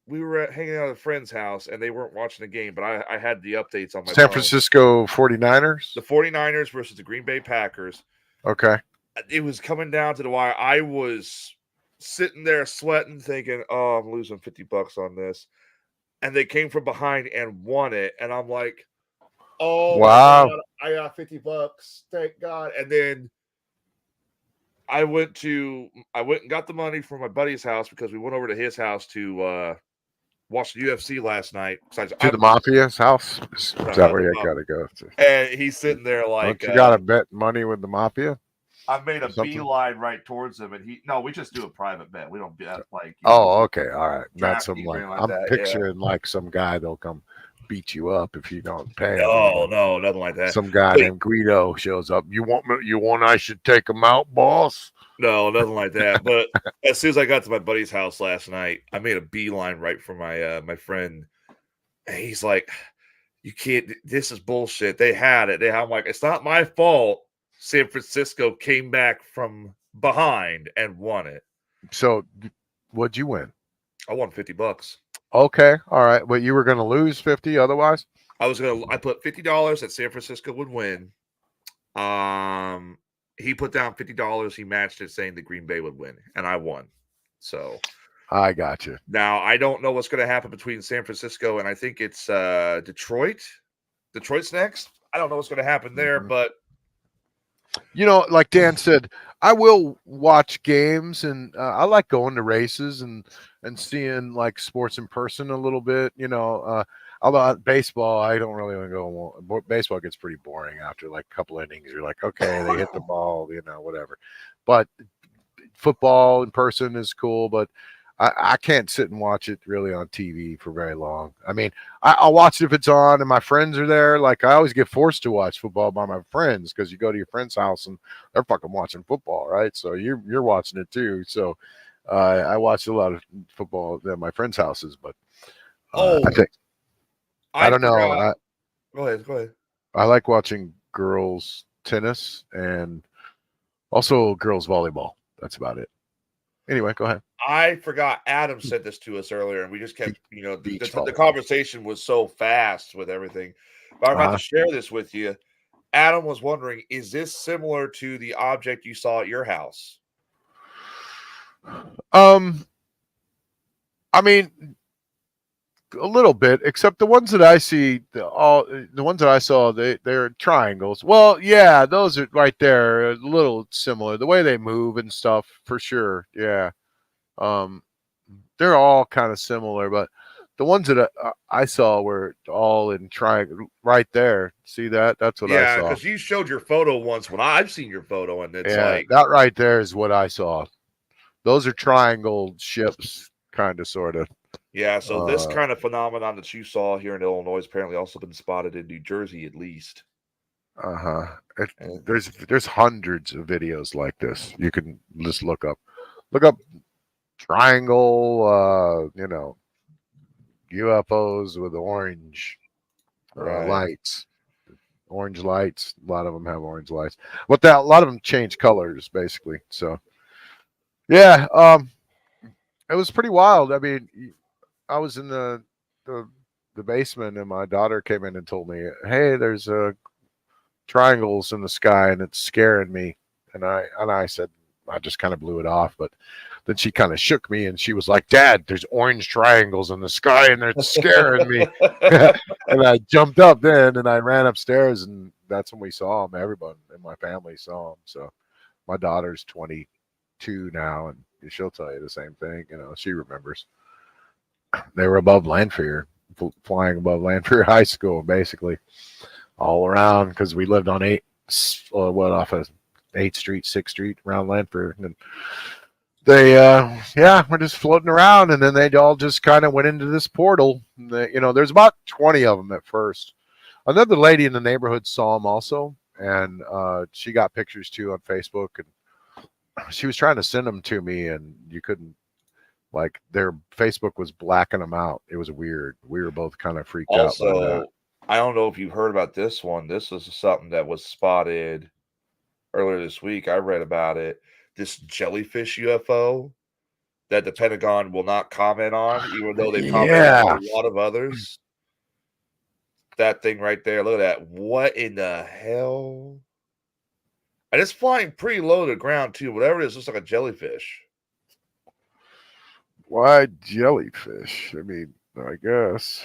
We were hanging out at a friend's house, and they weren't watching the game, but I had the updates on my San phone. Francisco 49ers? The 49ers versus the Green Bay Packers. Okay. It was coming down to the wire. I was sitting there sweating, thinking, oh, I'm losing $50 on this. And they came from behind and won it. And I'm like, oh, wow, God, I got $50. Thank God. And then I went and got the money from my buddy's house because we went over to his house to watch the UFC last night. To the Mafia's house? Is that where you got to go to? And he's sitting there like, don't you got to bet money with the Mafia? I made a beeline right towards him, and we just do a private bet. We don't bet like. Okay, all right. Not some I'm that, picturing like some guy that'll come beat you up if you don't pay. No, nothing like that. Some guy named Guido shows up. You want I should take him out, boss? No, nothing like that. But as soon as I got to my buddy's house last night, I made a beeline right for my friend. And he's like, "You can't. This is bullshit. They had it. I'm like, it's not my fault. San Francisco came back from behind and won it." So, what'd you win? I won $50. Okay, all right. But you were going to lose 50 otherwise? I put $50 that San Francisco would win. He put down $50. He matched it, saying the Green Bay would win, and I won. So I got you. Now I don't know what's going to happen between San Francisco and I think it's Detroit. Detroit's next. I don't know what's going to happen there, but. Like Dan said, I will watch games, and I like going to races and seeing like sports in person a little bit. Although baseball, I don't really want to go. Baseball gets pretty boring after like a couple innings. You're like, okay, they hit the ball, whatever. But football in person is cool, but I can't sit and watch it really on TV for very long. I mean, I'll watch it if it's on and my friends are there. Like I always get forced to watch football by my friends because you go to your friend's house and they're fucking watching football, right? So you're watching it too. So I watch a lot of football at my friends' houses, but I don't know. Go ahead. I like watching girls tennis and also girls volleyball. That's about it. Anyway, go ahead. I forgot Adam said this to us earlier, and we just kept, the conversation was so fast with everything. But I'm about to share this with you. Adam was wondering, is this similar to the object you saw at your house? I mean, a little bit, except the ones that I see, the ones that I saw, they're triangles. Well, yeah, those are right there, a little similar. The way they move and stuff, for sure. Yeah. They're all kind of similar, but the ones that I saw were all in triangle right there. See that? That's what I saw. Yeah, because you showed your photo once when I've seen your photo, and it's like that right there is what I saw. Those are triangle ships, kind of, sort of. Yeah, so this kind of phenomenon that you saw here in Illinois has apparently also been spotted in New Jersey, at least. There's hundreds of videos like this. You can just look up triangle, UFOs with orange lights. Orange lights. A lot of them have orange lights. But a lot of them change colors, basically. So, yeah, it was pretty wild. I mean, I was in the basement, and my daughter came in and told me, "Hey, there's triangles in the sky, and it's scaring me." And I said, I just kind of blew it off, but then she kind of shook me, and she was like, "Dad, there's orange triangles in the sky, and they're scaring me." And I jumped up then, and I ran upstairs, and that's when we saw them. Everyone in my family saw them. So my daughter's 22 now, and she'll tell you the same thing. She remembers. They were above Lanphier, flying above Lanphier High School, basically, all around, because we lived on off of 8th Street, 6th Street, around Lanphier. And they, we're just floating around, and then they all just kind of went into this portal. There's about 20 of them at first. Another lady in the neighborhood saw them also, and she got pictures too on Facebook, and she was trying to send them to me, and you couldn't. Like their Facebook was blacking them out. It was weird. We were both kind of freaked out by that. Also, I don't know if you've heard about this one. This is something that was spotted earlier this week. I read about it. This jellyfish UFO that the Pentagon will not comment on, even though they comment on a lot of others. That thing right there. Look at that. What in the hell? And it's flying pretty low to the ground, too. Whatever it is, looks like a jellyfish. Why jellyfish? I mean, I guess.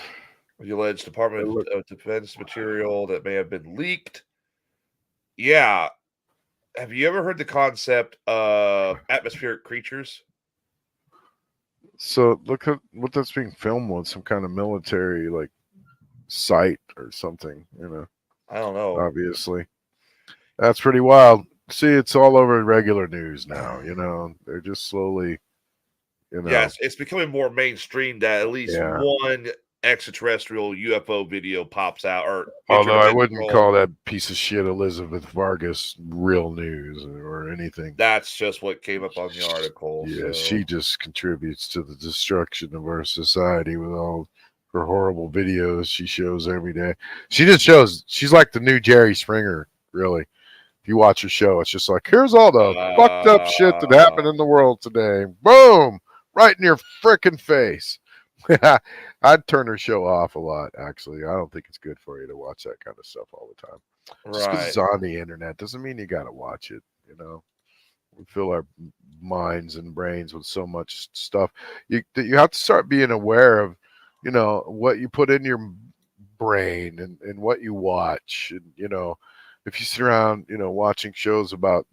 The alleged Department of Defense material that may have been leaked. Yeah. Have you ever heard the concept of atmospheric creatures? So look at what that's being filmed with, some kind of military like site or something, you know. I don't know. Obviously. That's pretty wild. See, it's all over regular news now, you know. They're just slowly, you know. Yes, it's becoming more mainstream that at least one extraterrestrial UFO video pops out. Or although I wouldn't call that piece of shit Elizabeth Vargas real news or anything. That's just what came up on the article. Yeah, so. She just contributes to the destruction of our society with all her horrible videos she shows every day. She just shows, she's like the new Jerry Springer, really. If you watch her show, it's just like, here's all the fucked up shit that happened in the world today. Boom! Right in your freaking face. I'd turn her show off a lot, actually. I don't think it's good for you to watch that kind of stuff all the time. Just because it's on the internet doesn't mean you got to watch it, you know. We fill our minds and brains with so much stuff. You have to start being aware of, you know, what you put in your brain and what you watch. And, you know, if you sit around, you know, watching shows about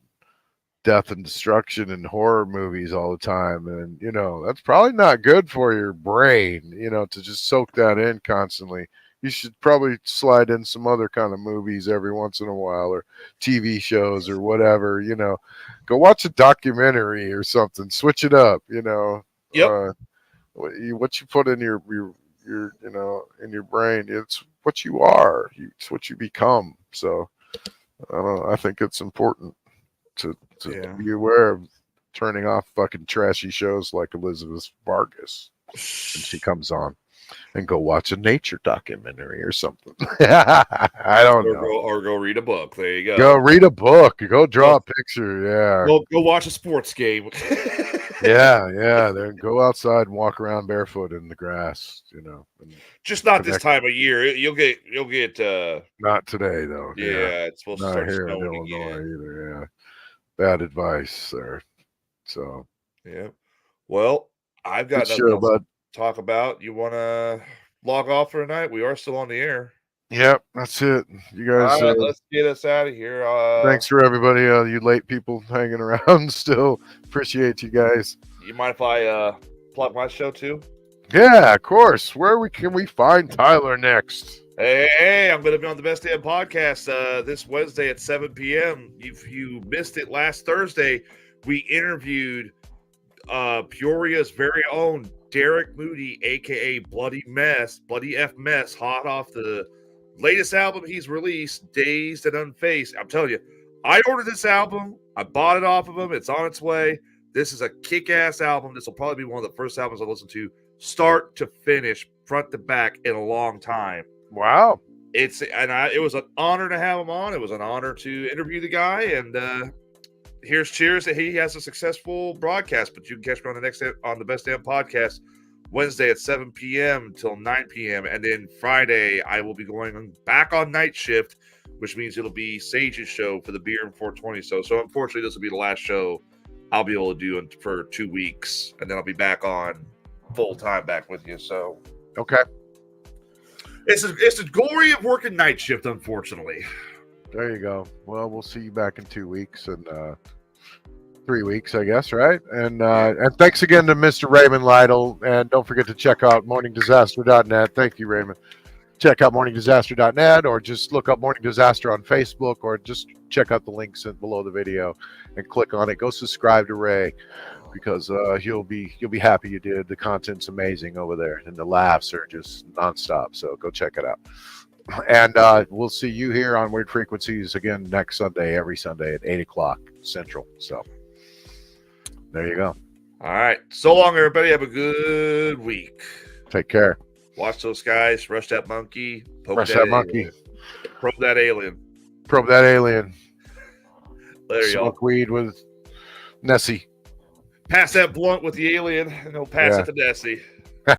death and destruction and horror movies all the time, and you know that's probably not good for your brain, you know, to just soak that in constantly. You should probably slide in some other kind of movies every once in a while, or TV shows or whatever, you know. Go watch a documentary or something, switch it up, you know. What you put in your you know, in your brain, it's what you are, it's what you become. So I don't know, I think it's important to be aware of turning off fucking trashy shows like Elizabeth Vargas when she comes on, and go watch a nature documentary or something. I don't know. Or go read a book. There you go. Go read a book. Go draw a picture. Yeah. Go watch a sports game. yeah. Then go outside and walk around barefoot in the grass. You know. Just not this time of year. You'll get. Not today though. Yeah, it's supposed to start here in snowing Illinois again. either. Yeah. Bad advice there. So. Yeah. Well, I've got nothing else to talk about. You want to log off for tonight? We are still on the air. Yep, that's it. You guys. All right, let's get us out of here. Thanks for everybody. You late people hanging around still. Appreciate you guys. You mind if I plug my show too? Yeah, of course. Where can we find Tyler next? Hey, I'm going to be on the Best Damn Podcast this Wednesday at 7 p.m. If you missed it last Thursday, we interviewed Peoria's very own Derek Moody, a.k.a. Bloody F Mess, hot off the latest album he's released, Dazed and Unfaced. I'm telling you, I ordered this album. I bought it off of him. It's on its way. This is a kick-ass album. This will probably be one of the first albums I listen to start to finish, front to back, in a long time. Wow. It was an honor to have him on. It was an honor to interview the guy, and here's cheers that he has a successful broadcast. But you can catch me on the Best Damn Podcast Wednesday at 7 p.m. till 9 p.m. And then Friday, I will be going back on night shift, which means it'll be Sage's show for the Beer and 420. So unfortunately, this will be the last show I'll be able to do for 2 weeks, and then I'll be back on full time back with you. So okay. It's the glory of working night shift, unfortunately. There you go. Well, we'll see you back in 2 weeks and 3 weeks, I guess, right? And thanks again to Mr. Raymond Lytle. And don't forget to check out morningdisaster.net. Thank you, Raymond. Check out morningdisaster.net, or just look up Morning Disaster on Facebook, or just check out the links below the video and click on it. Go subscribe to Ray, because you'll be happy you did. The content's amazing over there, and the laughs are just nonstop. So go check it out. And we'll see you here on Weird Frequencies again next Sunday, every Sunday at 8 o'clock Central. So There you go. All right. So long, everybody. Have a good week. Take care. Watch those guys. Rush that monkey. Poke Rush that monkey. alien, probe that alien. Probe that alien. Later, y'all. Smoke weed with Nessie. Pass that blunt with the alien, and he'll pass Yeah. it to Nessie.